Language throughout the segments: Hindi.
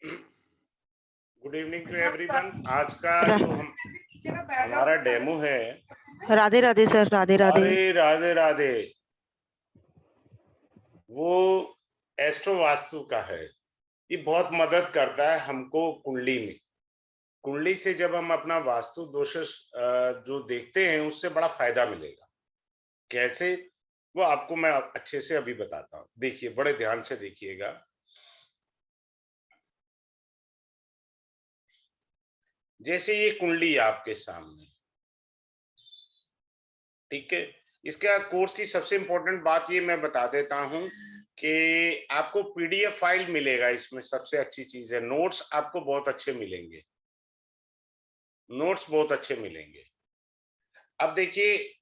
Good evening to everyone. आज का रा- जो हमारा डेमो है, राधे राधे सर, राधे राधे। अरे राधे राधे, वो एस्ट्रो वास्तु का है। ये बहुत मदद करता है हमको कुंडली में। कुंडली से जब हम अपना वास्तु दोष जो देखते हैं उससे बड़ा फायदा मिलेगा। कैसे, वो आपको मैं अच्छे से अभी बताता हूँ। देखिए, बड़े ध्यान से देखिएगा। जैसे ये कुंडली आपके सामने, ठीक है। इसका कोर्स की सबसे इंपॉर्टेंट बात ये मैं बता देता हूं कि आपको पीडीएफ फाइल मिलेगा। इसमें सबसे अच्छी चीज है, नोट्स आपको बहुत अच्छे मिलेंगे। नोट्स बहुत अच्छे मिलेंगे। अब देखिए,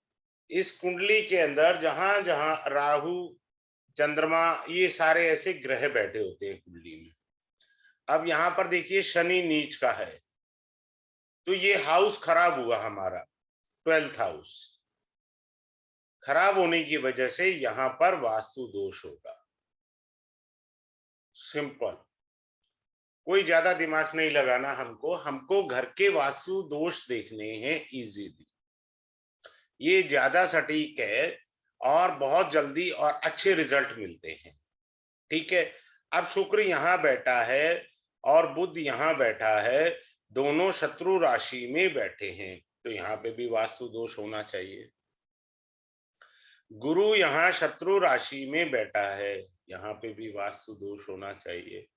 इस कुंडली के अंदर जहां जहां राहु, चंद्रमा, ये सारे ऐसे ग्रह बैठे होते हैं कुंडली में। अब यहां पर देखिए शनि नीच का है, तो ये हाउस खराब हुआ हमारा, 12th हाउस खराब होने की वजह से यहां पर वास्तु दोष होगा। सिंपल, कोई ज्यादा दिमाग नहीं लगाना हमको। हमको घर के वास्तु दोष देखने हैं इजीली। ये ज्यादा सटीक है और बहुत जल्दी और अच्छे रिजल्ट मिलते हैं। ठीक है। अब शुक्र यहां बैठा है और बुध यहां बैठा है, दोनों शत्रु राशि में बैठे हैं, तो यहाँ पे भी वास्तु दोष होना चाहिए। गुरु यहाँ शत्रु राशि में बैठा है, यहाँ पे भी वास्तु दोष होना चाहिए।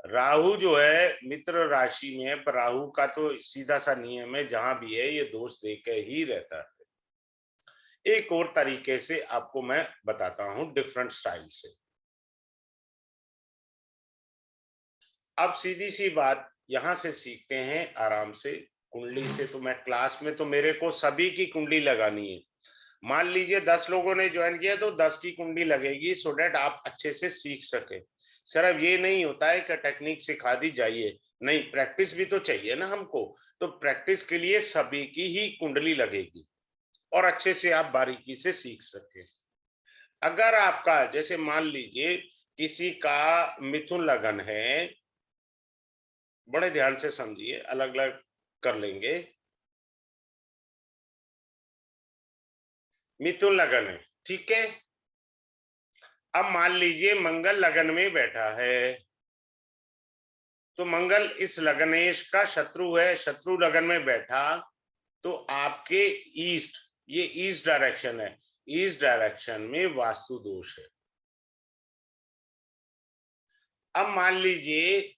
राहु जो है मित्र राशि में है, पर राहु का तो सीधा सा नियम है, जहां भी है ये दोष देकर ही रहता है। एक और तरीके से आपको मैं बताता हूं, डिफरेंट स्टाइल से। अब सीधी सी बात यहां से सीखते हैं आराम से। कुंडली से तो मैं क्लास में तो मेरे को सभी की कुंडली लगानी है। मान लीजिए 10 लोगों ने ज्वाइन किया तो 10 की कुंडली लगेगी, सो डेट आप अच्छे से सीख सके। सिर्फ ये नहीं होता है कि टेक्निक सिखा दी जाइए, नहीं, प्रैक्टिस भी तो चाहिए ना हमको। तो प्रैक्टिस के लिए सभी की ही कुंडली लगेगी और अच्छे से आप बारीकी से सीख सके। अगर आपका, जैसे मान लीजिए किसी का मिथुन लगन है, बड़े ध्यान से समझिए, अलग अलग कर लेंगे। मिथुन लगन है, ठीक है। अब मान लीजिए मंगल लगन में बैठा है, तो मंगल इस लगनेश का शत्रु है, शत्रु लगन में बैठा, तो आपके ईस्ट, ये ईस्ट डायरेक्शन है, ईस्ट डायरेक्शन में वास्तु दोष है। अब मान लीजिए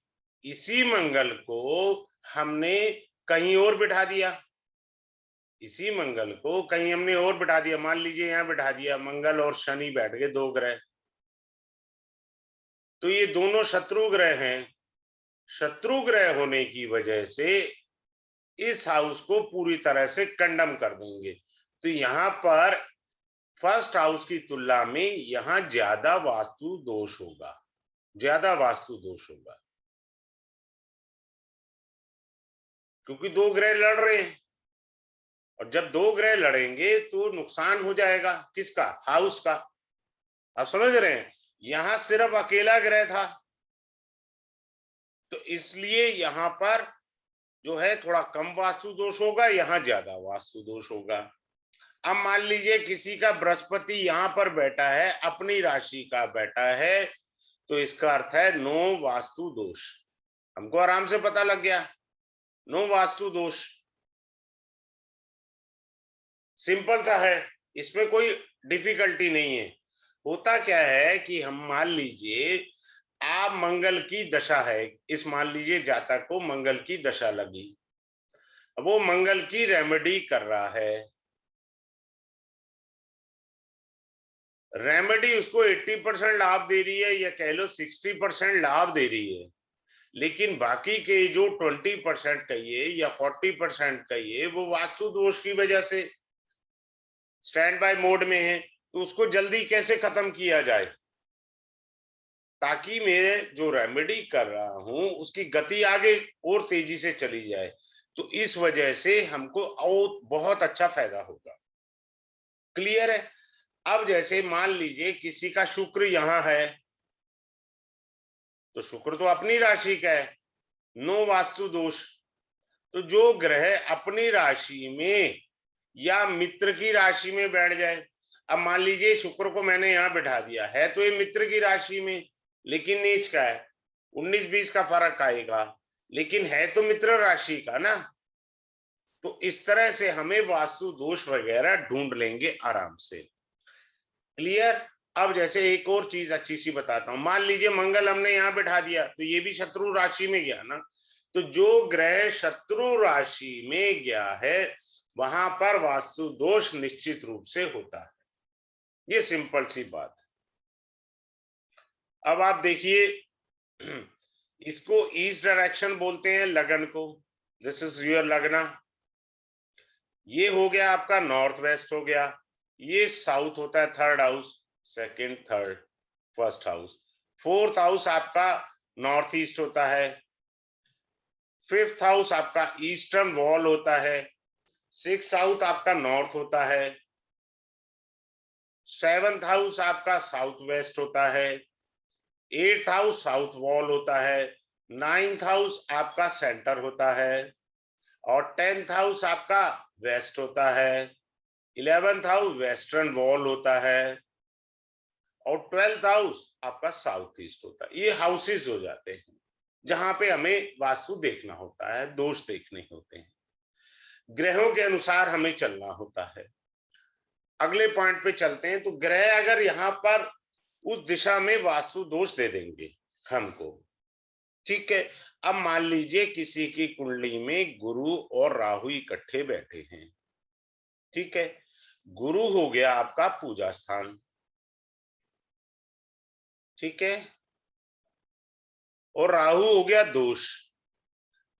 इसी मंगल को हमने कहीं और बिठा दिया, इसी मंगल को कहीं हमने और बिठा दिया, मान लीजिए यहां बिठा दिया, मंगल और शनि बैठ गए, दो ग्रह, तो ये दोनों शत्रु ग्रह हैं। शत्रु ग्रह होने की वजह से इस हाउस को पूरी तरह से कंडम कर देंगे। तो यहां पर फर्स्ट हाउस की तुलना में यहां ज्यादा वास्तु दोष होगा, ज्यादा वास्तु दोष होगा, क्योंकि दो ग्रह लड़ रहे हैं। और जब दो ग्रह लड़ेंगे तो नुकसान हो जाएगा, किसका? हाउस का। आप समझ रहे हैं, यहां सिर्फ अकेला ग्रह था, तो इसलिए यहां पर जो है थोड़ा कम वास्तु दोष होगा, यहां ज्यादा वास्तु दोष होगा। अब मान लीजिए किसी का बृहस्पति यहां पर बैठा है, अपनी राशि का बैठा है, तो इसका अर्थ है नो वास्तु दोष। हमको आराम से पता लग गया, नो वास्तु दोष। सिंपल सा है, इसमें कोई डिफिकल्टी नहीं है। होता क्या है कि हम मान लीजिए आप मंगल की दशा है, इस मान लीजिए जातक को मंगल की दशा लगी, वो मंगल की रेमेडी कर रहा है, रेमेडी उसको 80% लाभ दे रही है, या कह लो 60% लाभ दे रही है, लेकिन बाकी के जो 20% कहिए या 40% कहिए, वो वास्तु दोष की वजह से स्टैंड बाय मोड में है। तो उसको जल्दी कैसे खत्म किया जाए, ताकि मैं जो रेमेडी कर रहा हूं उसकी गति आगे और तेजी से चली जाए। तो इस वजह से हमको और बहुत अच्छा फायदा होगा। क्लियर है? अब जैसे मान लीजिए किसी का शुक्र यहां है, तो शुक्र तो अपनी राशि का है, नो वास्तु दोष। तो जो ग्रह अपनी राशि में या मित्र की राशि में बैठ जाए, अब मान लीजिए शुक्र को मैंने यहां बैठा दिया है, तो ये मित्र की राशि में, लेकिन नीच का है, 19-20 का फर्क आएगा, लेकिन है तो मित्र राशि का ना। तो इस तरह से हमें वास्तु दोष वगैरह ढूंढ लेंगे आराम से। क्लियर। अब जैसे एक और चीज अच्छी सी बताता हूं, मान लीजिए मंगल हमने यहां बैठा दिया, तो ये भी शत्रु राशि में गया ना। तो जो ग्रह शत्रु राशि में गया है, वहां पर वास्तु दोष निश्चित रूप से होता है। ये सिंपल सी बात। अब आप देखिए, इसको ईस्ट डायरेक्शन बोलते हैं लगन को, दिस इज योर लगना। ये हो गया आपका नॉर्थ वेस्ट हो गया, ये साउथ होता है third house, second third first house, fourth house आपका नॉर्थ ईस्ट होता है, फिफ्थ हाउस आपका ईस्टर्न वॉल होता है, सिक्स हाउस आपका नॉर्थ होता है, सेवंथ हाउस आपका साउथ वेस्ट होता है, एट्थ हाउस साउथ वॉल होता है, नाइन्थ हाउस आपका सेंटर होता है, और 10th हाउस आपका वेस्ट होता है, 11th हाउस वेस्टर्न वॉल होता है, और 12th हाउस आपका साउथ ईस्ट होता है। ये हाउसेस हो जाते हैं जहां पे हमें वास्तु देखना होता है, दोष देखने होते हैं, ग्रहों के अनुसार हमें चलना होता है। अगले पॉइंट पे चलते हैं। तो ग्रह अगर यहाँ पर उस दिशा में वास्तु दोष दे देंगे हमको, ठीक है। अब मान लीजिए किसी की कुंडली में गुरु और राहु इकट्ठे बैठे हैं, ठीक है। गुरु हो गया आपका पूजा स्थान, ठीक है, और राहु हो गया दोष।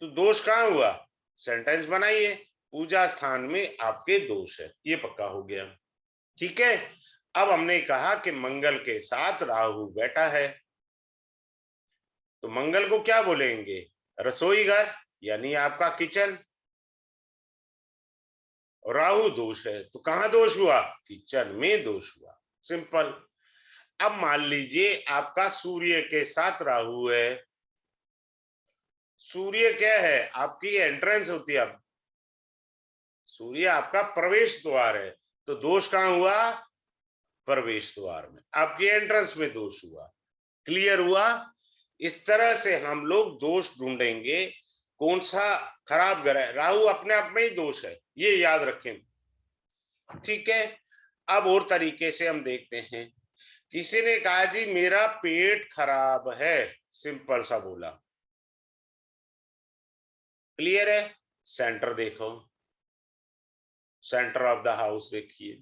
तो दोष कहां हुआ, सेंटेंस बनाइए, पूजा स्थान में आपके दोष है, ये पक्का हो गया, ठीक है। अब हमने कहा कि मंगल के साथ राहु बैठा है, तो मंगल को क्या बोलेंगे, रसोई घर यानी आपका किचन। राहु दोष है, तो कहां दोष हुआ, किचन में दोष हुआ, सिंपल। अब मान लीजिए आपका सूर्य के साथ राहु है, सूर्य क्या है, आपकी एंट्रेंस होती है, अब सूर्य आपका प्रवेश द्वार है, तो दोष कहां हुआ, प्रवेश द्वार में, आपकी एंट्रेंस में दोष हुआ। क्लियर हुआ। इस तरह से हम लोग दोष ढूंढेंगे, कौन सा खराब ग्रह है। राहु अपने आप में ही दोष है, ये याद रखें, ठीक है। अब और तरीके से हम देखते हैं। किसी ने कहा जी मेरा पेट खराब है, सिंपल सा बोला, क्लियर है। सेंटर देखो, सेंटर ऑफ द हाउस देखिए।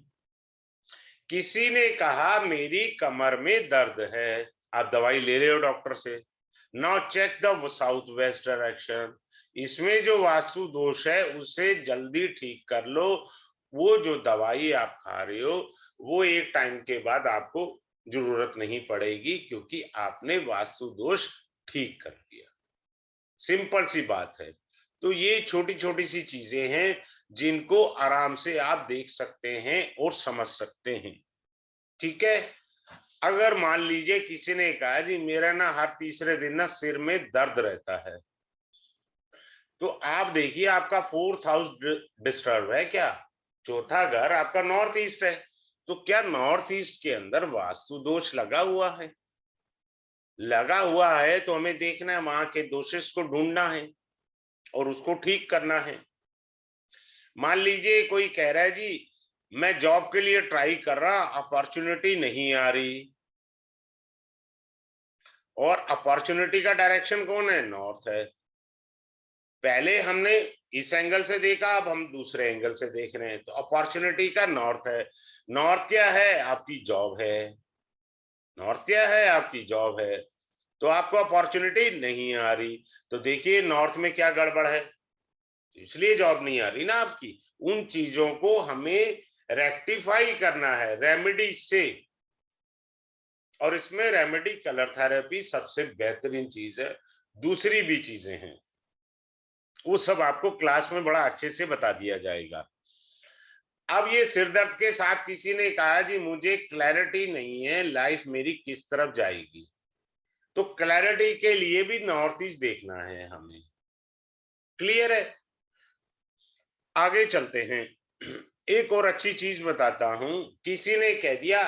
किसी ने कहा मेरी कमर में दर्द है, आप दवाई ले रहे हो डॉक्टर से, now check the south west direction, इसमें जो वास्तु दोष है उसे जल्दी ठीक कर लो। वो जो दवाई आप खा रहे हो वो एक टाइम के बाद आपको जरूरत नहीं पड़ेगी, क्योंकि आपने वास्तु दोष ठीक कर लिया। सिंपल सी बात है। तो ये छोटी छोटी सी चीजें हैं जिनको आराम से आप देख सकते हैं और समझ सकते हैं, ठीक है। अगर मान लीजिए किसी ने कहा जी मेरा ना हर तीसरे दिन ना सिर में दर्द रहता है, तो आप देखिए आपका फोर्थ हाउस डिस्टर्ब है क्या, चौथा घर आपका नॉर्थ ईस्ट है, तो क्या नॉर्थ ईस्ट के अंदर वास्तु दोष लगा हुआ है, लगा हुआ है तो हमें देखना है, वहां के दोषेस को ढूंढना है और उसको ठीक करना है। मान लीजिए कोई कह रहा है जी मैं जॉब के लिए ट्राई कर रहा, अपॉर्चुनिटी नहीं आ रही, और अपॉर्चुनिटी का डायरेक्शन कौन है, नॉर्थ है। पहले हमने इस एंगल से देखा, अब हम दूसरे एंगल से देख रहे हैं, तो अपॉर्चुनिटी का नॉर्थ है। नॉर्थ क्या है, आपकी जॉब है, नॉर्थ क्या है, आपकी जॉब है, तो आपको अपॉर्चुनिटी नहीं आ रही। तो देखिए नॉर्थ में क्या गड़बड़ है, इसलिए जॉब नहीं आ रही ना आपकी। उन चीजों को हमें रेक्टिफाई करना है रेमेडी से, और इसमें रेमेडी कलर थेरेपी सबसे बेहतरीन चीज है। दूसरी भी चीजें हैं, वो सब आपको क्लास में बड़ा अच्छे से बता दिया जाएगा। अब ये सिरदर्द के साथ किसी ने कहा जी मुझे क्लैरिटी नहीं है लाइफ मेरी किस तरफ जाएगी, तो क्लैरिटी के लिए भी नॉर्थ ईस्ट देखना है हमें। क्लियर है? आगे चलते हैं। एक और अच्छी चीज बताता हूं। किसी ने कह दिया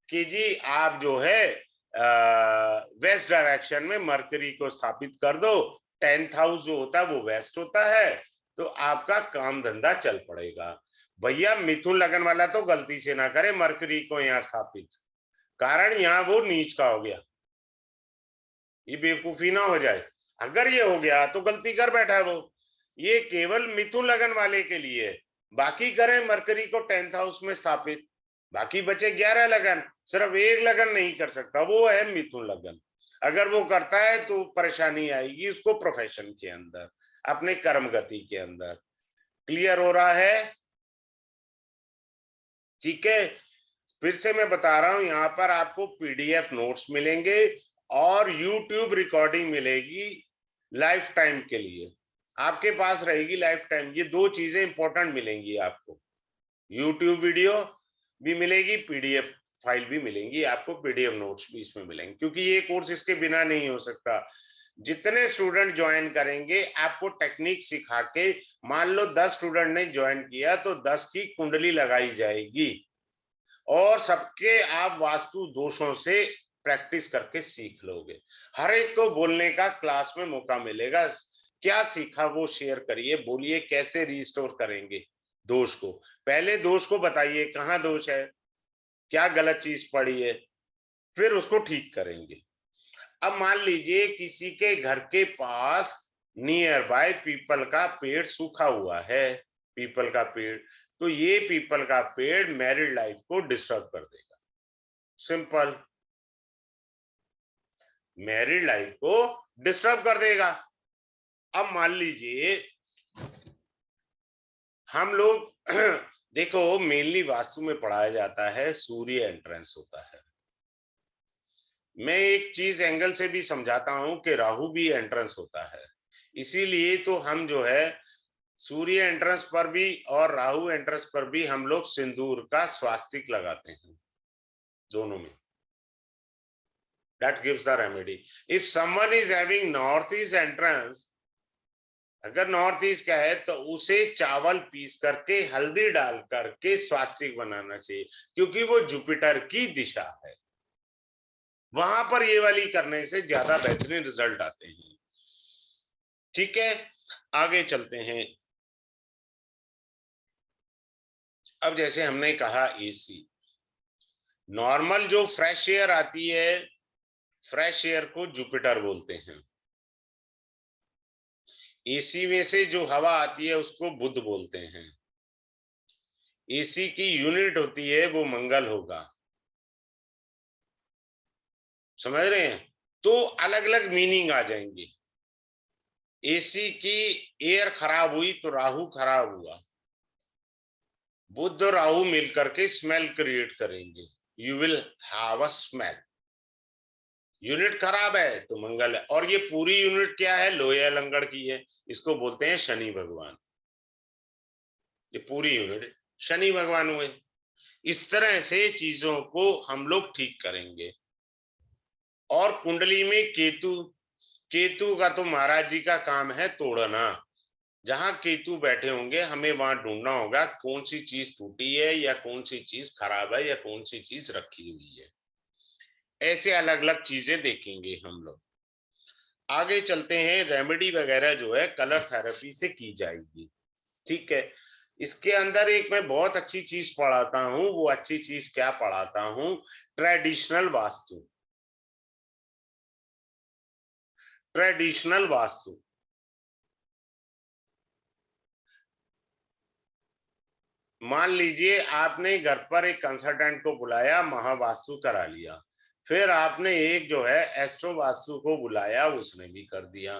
कि जी आप जो है वेस्ट डायरेक्शन में मरकरी को स्थापित कर दो, 10th हाउस जो होता है वो वेस्ट होता है, तो आपका काम धंधा चल पड़ेगा। भैया मिथुन लगन वाला तो गलती से ना करे मरकरी को यहाँ स्थापित, कारण यहाँ वो नीच का हो गया, ये बेवकूफी ना हो जाए। अगर ये हो गया तो गलती कर बैठा है वो। ये केवल मिथुन लगन वाले के लिए है। बाकी करें मरकरी को 10th हाउस में स्थापित, बाकी बचे 11 लगन, सिर्फ एक लगन नहीं कर सकता, वो है मिथुन लगन। अगर वो करता है तो परेशानी आएगी उसको प्रोफेशन के अंदर, अपने कर्म गति के अंदर। क्लियर हो रहा है? ठीक है, फिर से मैं बता रहा हूं, यहाँ पर आपको पीडीएफ नोट्स मिलेंगे और यूट्यूब रिकॉर्डिंग मिलेगी लाइफ टाइम के लिए, आपके पास रहेगी लाइफ टाइम। ये दो चीजें इंपॉर्टेंट मिलेंगी आपको, यूट्यूब वीडियो भी मिलेगी, पीडीएफ फाइल भी मिलेंगी आपको, पीडीएफ नोट्स भी इसमें मिलेंगे, क्योंकि ये कोर्स इसके बिना नहीं हो सकता। जितने स्टूडेंट ज्वाइन करेंगे आपको टेक्निक सिखा के, मान लो 10 स्टूडेंट ने ज्वाइन किया तो 10 की कुंडली लगाई जाएगी और सबके आप वास्तु दोषों से प्रैक्टिस करके सीख लोगे। हर एक को बोलने का क्लास में मौका मिलेगा। क्या सीखा वो शेयर करिए, बोलिए कैसे रिस्टोर करेंगे दोष को। पहले दोष को बताइए कहाँ दोष है, क्या गलत चीज पड़ी है, फिर उसको ठीक करेंगे। अब मान लीजिए किसी के घर के पास नियर बाय पीपल का पेड़ सूखा हुआ है, पीपल का पेड़, तो ये पीपल का पेड़ मैरिड लाइफ को डिस्टर्ब कर देगा। सिंपल, मैरिड लाइफ को डिस्टर्ब कर देगा। अब मान लीजिए हम लोग देखो मेनली वास्तु में पढ़ाया जाता है सूर्य एंट्रेंस होता है। मैं एक चीज एंगल से भी समझाता हूं कि राहु भी एंट्रेंस होता है, इसीलिए तो हम जो है सूर्य एंट्रेंस पर भी और राहु एंट्रेंस पर भी हम लोग सिंदूर का स्वास्तिक लगाते हैं दोनों में। That gives the remedy. If someone is having northeast entrance, अगर नॉर्थ ईस्ट का है तो उसे चावल पीस करके हल्दी डाल करके स्वास्तिक बनाना चाहिए, क्योंकि वो जुपिटर की दिशा है। वहां पर ये वाली करने से ज्यादा बेहतरीन रिजल्ट आते हैं। ठीक है, आगे चलते हैं। अब जैसे हमने कहा एसी, नॉर्मल जो फ्रेश एयर आती है, फ्रेश एयर को जुपिटर बोलते हैं। एसी में से जो हवा आती है उसको बुध बोलते हैं। एसी की यूनिट होती है वो मंगल होगा। समझ रहे हैं? तो अलग अलग मीनिंग आ जाएंगे। एसी की एयर खराब हुई तो राहु खराब हुआ, बुध और राहु मिलकर के स्मेल क्रिएट करेंगे, you will have a smell. Unit खराब है तो मंगल है, और ये पूरी यूनिट क्या है, लोहे लंगड़ की है, इसको बोलते हैं शनि भगवान। ये पूरी यूनिट शनि भगवान हुए। इस तरह से चीजों को हम लोग ठीक करेंगे। और कुंडली में केतु, केतु का तो महाराज जी का काम है तोड़ना। जहां केतु बैठे होंगे हमें वहां ढूंढना होगा कौन सी चीज टूटी है या कौन सी चीज खराब है या कौन सी चीज रखी हुई है। ऐसे अलग अलग चीजें देखेंगे हम लोग। आगे चलते हैं। रेमेडी वगैरह जो है कलर थेरेपी से की जाएगी। ठीक है, इसके अंदर एक मैं बहुत अच्छी चीज पढ़ाता हूं। वो अच्छी चीज क्या पढ़ाता हूं? ट्रेडिशनल वास्तु। ट्रेडिशनल वास्तु, मान लीजिए आपने घर पर एक कंसल्टेंट को बुलाया, महावास्तु करा लिया, फिर आपने एक जो है एस्ट्रो वास्तु को बुलाया, उसने भी कर दिया,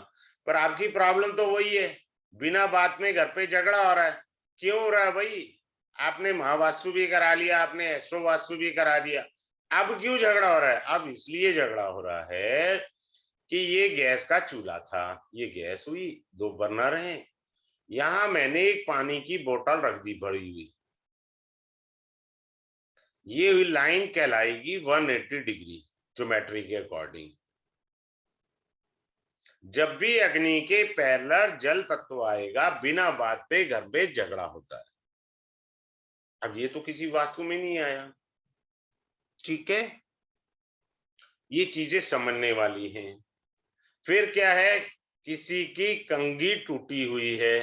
पर आपकी प्रॉब्लम तो वही है, बिना बात में घर पे झगड़ा हो रहा है। क्यों हो रहा है भाई? आपने महावास्तु भी करा लिया, आपने एस्ट्रो वास्तु भी करा दिया, अब क्यों झगड़ा हो रहा है? अब इसलिए झगड़ा हो रहा है कि ये गैस का चूल्हा था, ये गैस हुई, 2 बर्नर हैं, यहां मैंने एक पानी की बोतल रख दी भरी हुई, ये लाइन कहलाएगी 180 डिग्री ज्योमेट्री के अकॉर्डिंग। जब भी अग्नि के पैरेलल जल तत्व आएगा, बिना बात पे घर में झगड़ा होता है। अब ये तो किसी वास्तु में नहीं आया, ठीक है, ये चीजें समझने वाली हैं। फिर क्या है, किसी की कंघी टूटी हुई है।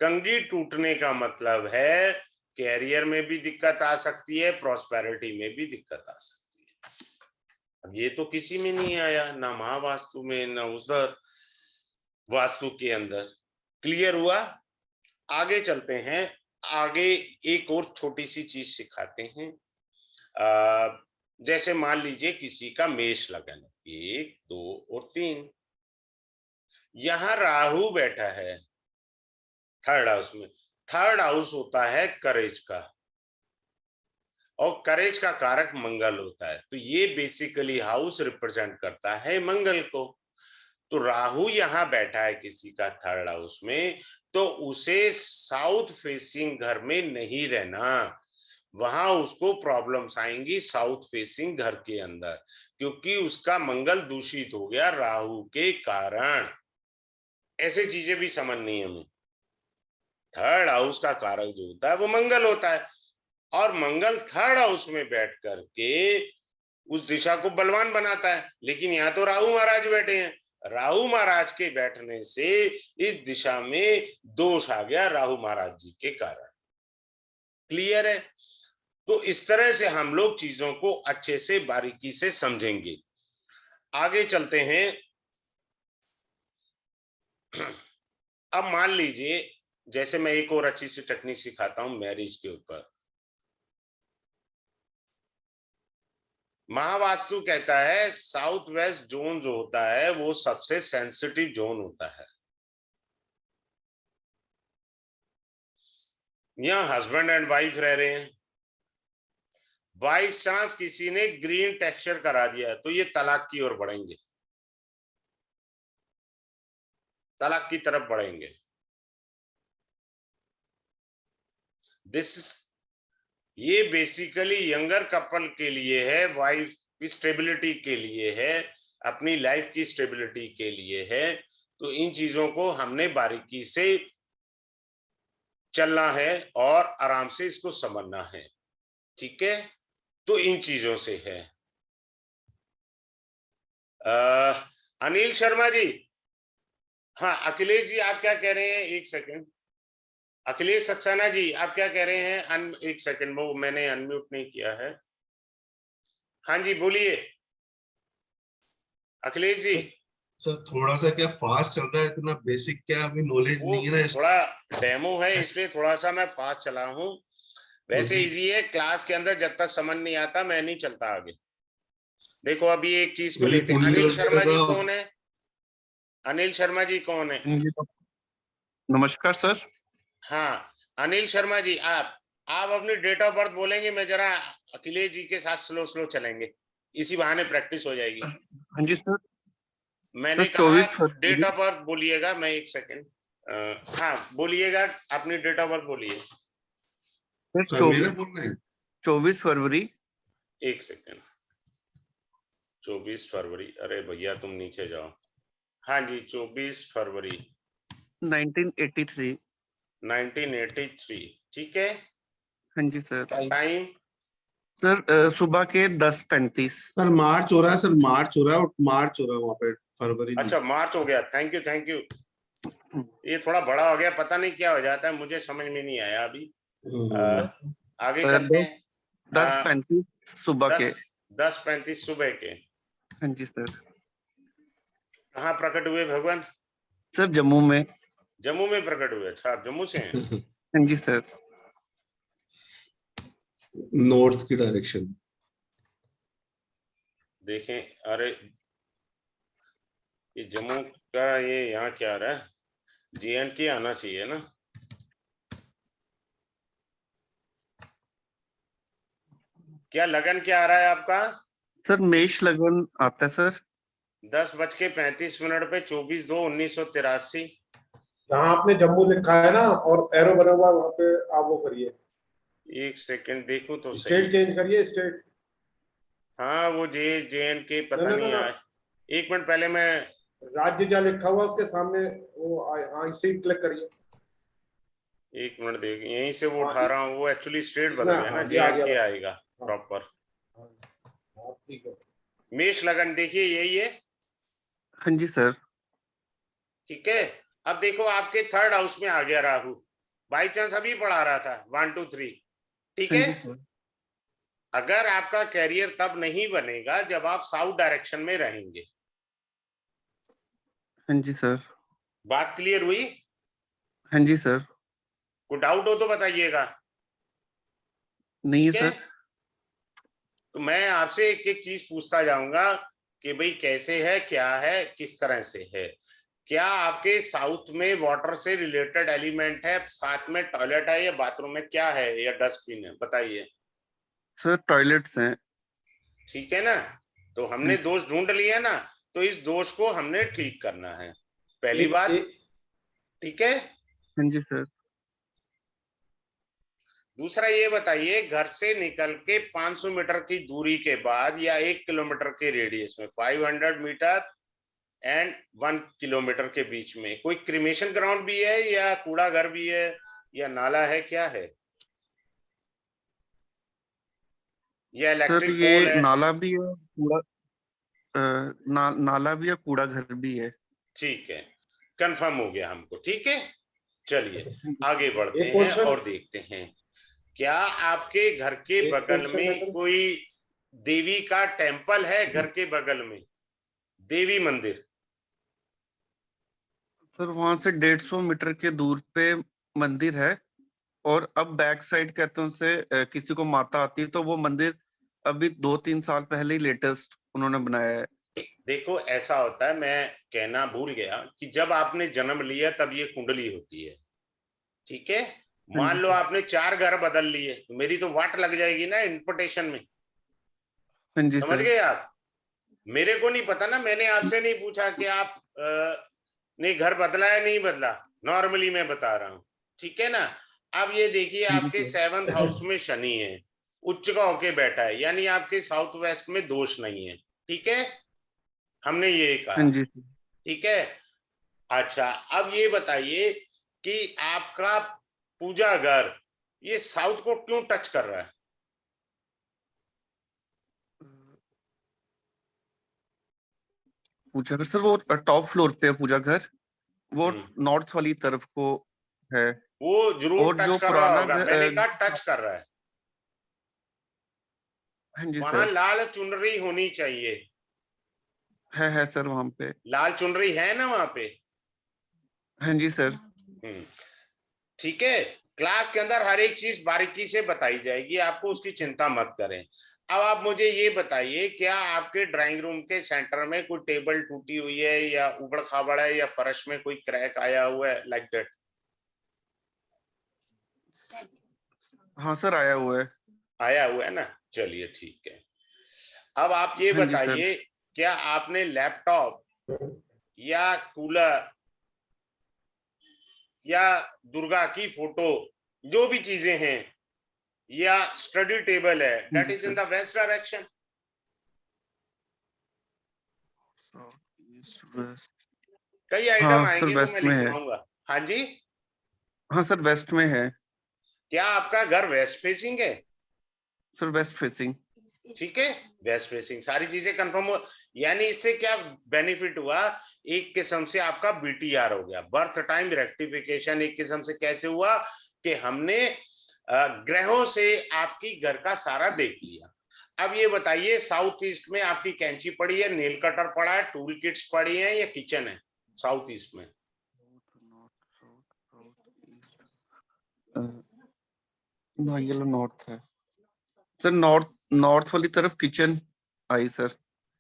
कंघी टूटने का मतलब है कैरियर में भी दिक्कत आ सकती है, प्रॉस्पेरिटी में भी दिक्कत आ सकती है। अब ये तो किसी में नहीं आया, ना महावास्तु में, ना उधर वास्तु के अंदर। क्लियर हुआ? आगे चलते हैं। आगे एक और छोटी सी चीज सिखाते हैं। जैसे मान लीजिए किसी का मेष लगन 1, 2 और 3, यहां राहु बैठा है थर्ड हाउस में। थर्ड हाउस होता है करेज का, और करेज का कारक मंगल होता है। तो ये बेसिकली हाउस रिप्रेजेंट करता है मंगल को। तो राहु यहां बैठा है किसी का थर्ड हाउस में, तो उसे साउथ फेसिंग घर में नहीं रहना। वहां उसको प्रॉब्लम्स आएंगी साउथ फेसिंग घर के अंदर, क्योंकि उसका मंगल दूषित हो गया राहु के कारण। ऐसे चीजें भी समझनी है हमें। थर्ड हाउस का कारक जो होता है वो मंगल होता है, और मंगल थर्ड हाउस में बैठ करके उस दिशा को बलवान बनाता है। लेकिन यहाँ तो राहु महाराज बैठे हैं, राहु महाराज के बैठने से इस दिशा में दोष आ गया राहु महाराज जी के कारण। क्लियर है? तो इस तरह से हम लोग चीजों को अच्छे से बारीकी से समझेंगे। आगे चलते हैं। अब मान लीजिए, जैसे मैं एक और अच्छी सी टेक्निक सिखाता हूं मैरिज के ऊपर। महावास्तु कहता है साउथ वेस्ट जोन जो होता है वो सबसे सेंसिटिव जोन होता है। यहाँ हस्बैंड एंड वाइफ रह रहे हैं, बाई चांस किसी ने ग्रीन टेक्सचर करा दिया तो ये तलाक की ओर बढ़ेंगे, तलाक की तरफ बढ़ेंगे। दिस ये बेसिकली यंगर कपल के लिए है, वाइफ की स्टेबिलिटी के लिए है, अपनी लाइफ की स्टेबिलिटी के लिए है। तो इन चीजों को हमने बारीकी से चलना है और आराम से इसको समझना है, ठीक है। तो इन चीजों से है। अनिल शर्मा जी, हाँ अखिलेश जी आप क्या कह रहे हैं, एक सेकंड। अखिलेश सक्सेना जी आप क्या कह रहे हैं? एक सेकंड, वो मैंने अनम्यूट नहीं किया है। हाँ जी बोलिए अखिलेश जी। सर थोड़ा सा क्या फास्ट चल रहा है, इतना बेसिक क्या अभी नॉलेज वो नहीं है ना थोड़ा डेमो है इसलिए थोड़ा सा मैं फास्ट चला हूँ। वैसे जी। इजी है, क्लास के अंदर जब तक समझ नहीं आता मैं नहीं चलता आगे। देखो अभी एक चीज को मेरी लेते हैं। कुंडली अनिल वगैरह शर्मा जी का कौन है? अनिल शर्मा जी कौन है? नमस्कार सर। हाँ अनिल शर्मा जी, आप अपनी डेट ऑफ बर्थ बोलेंगे, मैं जरा अखिलेश जी के साथ स्लो स्लो चलेंगे, इसी बहाने प्रैक्टिस हो जाएगी। हाँ जी सर। मैंने सर कहा 24 फरवरी। डेट ऑफ बर्थ बोलिएगा। मैं एक सेकंड, हाँ बोलिएगा अपनी डेट ऑफ बर्थ बोलिए। सर मेरा बोलना है 24 फरवरी। एक सेकंड, 24 फरवरी, अरे भैया तुम नीचे जाओ। हाँ जी 24 फरवरी 1983। 1983, ठीक है। हाँ जी सर। टाइम? सर सुबह के 10:35। सर मार्च हो रहा है, सर मार्च हो रहा है, और मार्च हो रहा है वहाँ पे, फरवरी नहीं। अच्छा मार्च हो गया, थैंक यू थैंक यू। ये थोड़ा बड़ा हो गया, पता नहीं क्या हो जाता है, मुझे समझ में नहीं आया अभी। आगे चलते हैं। 10:35 सुबह के। 10:35 सुबह के। हाँ जी सर। कहाँ प्रकट हुए भगवान? सर जम्मू में। जम्मू में प्रकट हुए? अच्छा आप जम्मू से हैं? हाँ जी सर। नॉर्थ की डायरेक्शन। देखें, अरे ये जम्मू का ये यहाँ क्या आ रहा है? JNK आना चाहिए ना। क्या लगन क्या आ रहा है आपका? सर मेष लगन आता है सर। 10:35 पे 24/2/1983। जहाँ आपने जम्मू लिखा है ना और एरो बना हुआ वहां पे आप वो करिए, एक सेकंड देखो तो सही। स्टेट चेंज करिए स्टेट। हाँ वो JNK पता ना नहीं ना आया। एक मिनट पहले मैं राज्य जहाँ लिखा हुआ उसके सामने वो इसे क्लिक करिए। एक मिनट देखिए, यहीं से वो हाँ, उठा रहा हूँ, वो एक्चुअली स्टेट इसमें, बदल गया ना, हाँ, ये आ JNK गया। आएगा प्रॉपर। हाँ, ठीक है। मेष लगन देखिए यही है, हाँ जी सर। ठीक है। अब देखो आपके थर्ड हाउस में आ गया राहु, बाई चांस अभी पढ़ा रहा था 1 2 3, ठीक हाँ है। जी सर। अगर आपका कैरियर तब नहीं बनेगा जब आप साउथ डायरेक्शन में रहेंगे। हाँ जी सर। बात क्लियर हुई? हाँ जी सर। कोई डाउट हो तो बताइएगा, नहीं है ठीक है। सर। तो मैं आपसे एक एक चीज पूछता जाऊंगा कि भाई कैसे है, क्या है, किस तरह से है। क्या आपके साउथ में वाटर से रिलेटेड एलिमेंट है, साथ में टॉयलेट है या बाथरूम में, क्या है, या डस्टबिन है, बताइए। सर टॉयलेट्स हैं। ठीक है ना, तो हाँ हमने जी। दोष ढूंढ लिया ना, तो इस दोष को हमने ठीक करना है, पहली बात, ठीक है। हाँ जी सर। दूसरा ये बताइए, घर से निकल के 500 मीटर की दूरी के बाद या 1 किलोमीटर के रेडियस में, 500 मीटर एंड 1 किलोमीटर के बीच में कोई क्रिमेशन ग्राउंड भी है या कूड़ा घर भी है या नाला है, क्या है, या सर इलेक्ट्रिक पोल ये है? नाला भी है, कूड़ा नाला भी है, कूड़ा घर भी है। ठीक है, कंफर्म हो गया हमको, ठीक है। चलिए आगे बढ़ते एक हैं क्वेश्चन, और देखते हैं, क्या आपके घर के एक बगल क्वेश्चन है में सर। कोई देवी का टेम्पल है? घर के बगल में देवी मंदिर? सर वहां से 150 मीटर के दूर पे मंदिर है। और अब बैक साइड कहते हैं उसे, किसी को माता आती है तो वो मंदिर अभी 2-3 साल पहले ही लेटेस्ट उन्होंने बनाया है। देखो ऐसा होता है, मैं कहना भूल गया कि जब आपने जन्म लिया तब ये कुंडली होती है, ठीक है। हाँ मान जी लो सर। आपने 4 घर बदल लिए तो मेरी तो वाट लग जाएगी ना इंटरप्रिटेशन में, हाँ जी समझ सर। गए आप। मेरे को नहीं पता ना, मैंने आपसे नहीं पूछा कि आप ने घर बदला है नहीं बदला, नॉर्मली मैं बता रहा हूं, ठीक है ना। अब ये देखिए, हाँ जी आपके सर। 7th हाउस में शनि है, उच्च का होके बैठा है, यानी आपके साउथ वेस्ट में दोष नहीं है, ठीक है, हमने ये कहा, हाँ जी सर। ठीक है। अच्छा, अब ये बताइए कि आपका पूजा घर ये साउथ को क्यों टच कर रहा है? पूजा घर सर वो टॉप फ्लोर पे है पूजा घर। वो हम्म, नॉर्थ वाली तरफ को है। वो जरूर और टच जो कर रहा पुराना होगा, मैंने कहा टच कर रहा है। हाँ जी वहां सर। लाल चुनरी होनी चाहिए, है सर वहां पे। लाल चुनरी है ना वहां पे? हाँ जी सर। ठीक है। क्लास के अंदर हर एक चीज बारीकी से बताई जाएगी आपको, उसकी चिंता मत करें। अब आप मुझे ये बताइए, क्या आपके ड्राइंग रूम के सेंटर में कोई टेबल टूटी हुई है या उबड़ खाबड़ है या फर्श में कोई क्रैक आया हुआ है, लाइक दैट? हाँ सर आया हुआ है। आया हुआ है ना, चलिए ठीक है। अब आप ये हाँ जी सर। बताइए, क्या आपने लैपटॉप या कूलर या दुर्गा की फोटो, जो भी चीजें हैं, या स्टडी टेबल है, हाँ दैट जी is in sir. The west direction? East west. कई आइटम हाँ सर आएंगे वो मैं वेस्ट में है। लिखवाऊंगा। हाँ जी। हाँ सर वेस्ट में है। क्या आपका घर वेस्ट फेसिंग है? Sir waste facing. ठीक है, वेस्ट फेसिंग, सारी चीजें कंफर्म हो, यानी इससे क्या बेनिफिट हुआ, एक किस्म से आपका BTR हो गया, बर्थ टाइम रेक्टिफिकेशन। एक किस्म से कैसे हुआ कि हमने ग्रहों से आपकी घर का सारा देख लिया। अब ये बताइए, साउथ ईस्ट में आपकी कैंची पड़ी है, नेल कटर पड़ा है, टूल किट्स पड़ी हैं या किचन है साउथ ईस्ट में? ना ये लो नॉर्थ है। सर नॉर्थ नॉर्थ वाली तरफ किचन आई सर।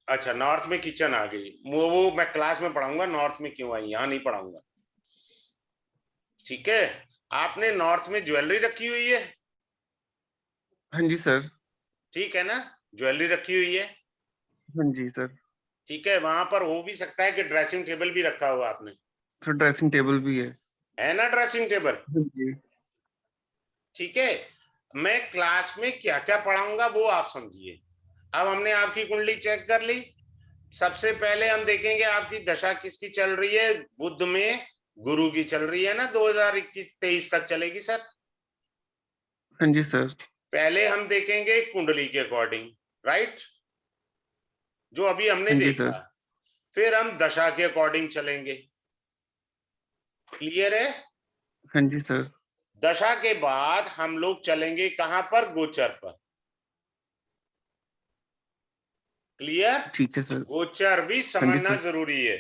अच्छा, नॉर्थ में किचन आ गई, वो मैं क्लास में पढ़ाऊंगा नॉर्थ में क्यों आई, यहाँ नहीं पढ़ाऊंगा, ठीक है। आपने नॉर्थ में ज्वेलरी रखी हुई है? हाँ जी सर। ठीक है ना, ज्वेलरी रखी हुई है, हाँ जी सर। ठीक है। वहां पर हो भी सकता है कि ड्रेसिंग टेबल भी रखा हुआ आपने, सर ड्रेसिंग टेबल भी है ना, ड्रेसिंग टेबल, हाँ जी। ठीक है। मैं क्लास में क्या क्या पढ़ाऊंगा वो आप समझिए। अब हमने आपकी कुंडली चेक कर ली, सबसे पहले हम देखेंगे आपकी दशा किसकी चल रही है, बुध में गुरु की चल रही है ना, 2021-23 तक चलेगी सर। हाँ जी सर। पहले हम देखेंगे कुंडली के अकॉर्डिंग, राइट, जो अभी हमने हाँ जी देखा। सर। फिर हम दशा के अकॉर्डिंग चलेंगे। क्लियर है? हाँ जी सर। दशा के बाद हम लोग चलेंगे कहां पर, गोचर पर। क्लियर? ठीक है सर। गोचर भी हाँ जी समझना सर। जरूरी है।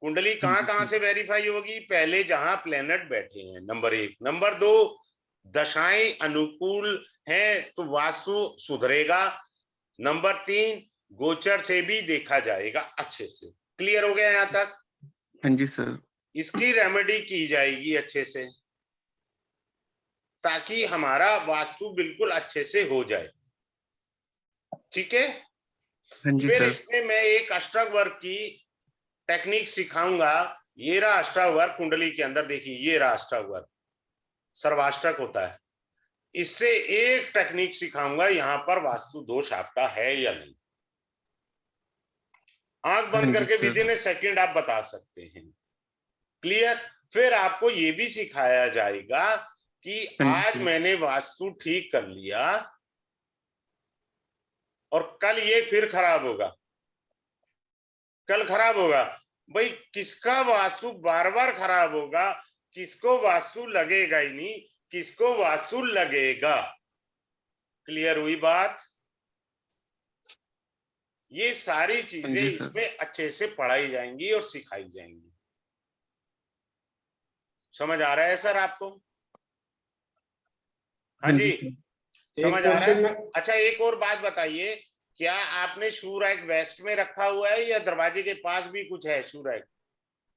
कुंडली हाँ कहां जी कहां सर। से वेरीफाई होगी, पहले जहां प्लेनेट बैठे हैं, नंबर 1। नंबर 2, दशाएं अनुकूल हैं तो वास्तु सुधरेगा। नंबर 3, गोचर से भी देखा जाएगा अच्छे से। क्लियर हो गया यहां तक? हाँ जी सर। इसकी रेमेडी की जाएगी अच्छे से, ताकि हमारा वास्तु बिल्कुल अच्छे से हो जाए। ठीक है? हाँ जी फिर सर। इसमें मैं एक अष्टक वर्ग की टेक्निक सिखाऊंगा। ये रहा अष्टक वर्ग कुंडली के अंदर, देखिए ये रहा अष्टक वर्ग, सर्वाष्टक होता है। इससे एक टेक्निक सिखाऊंगा, यहां पर वास्तु दोष आपका है या नहीं। आंख हाँ बंद जी करके सर। विदिन ए सेकंड आप बता सकते हैं। क्लियर? फिर आपको ये भी सिखाया जाएगा कि हाँ जी आज सर। मैंने वास्तु ठीक कर लिया और कल ये फिर खराब होगा, कल खराब होगा। भाई किसका वास्तु बार बार खराब होगा, किसको वास्तु लगेगा ही नहीं, किसको वास्तु लगेगा। क्लियर हुई बात? ये सारी हाँ चीजें जी सर। इसमें अच्छे से पढ़ाई जाएंगी और सिखाई जाएंगी। समझ आ रहा है सर आपको? हाँ हाँ जी, जी सर। समझ एक आ रहा क्वेश्चन है। में अच्छा एक और बात बताइए, क्या आपने शू रैक वेस्ट में रखा हुआ है या दरवाजे के पास भी कुछ है शू रैक?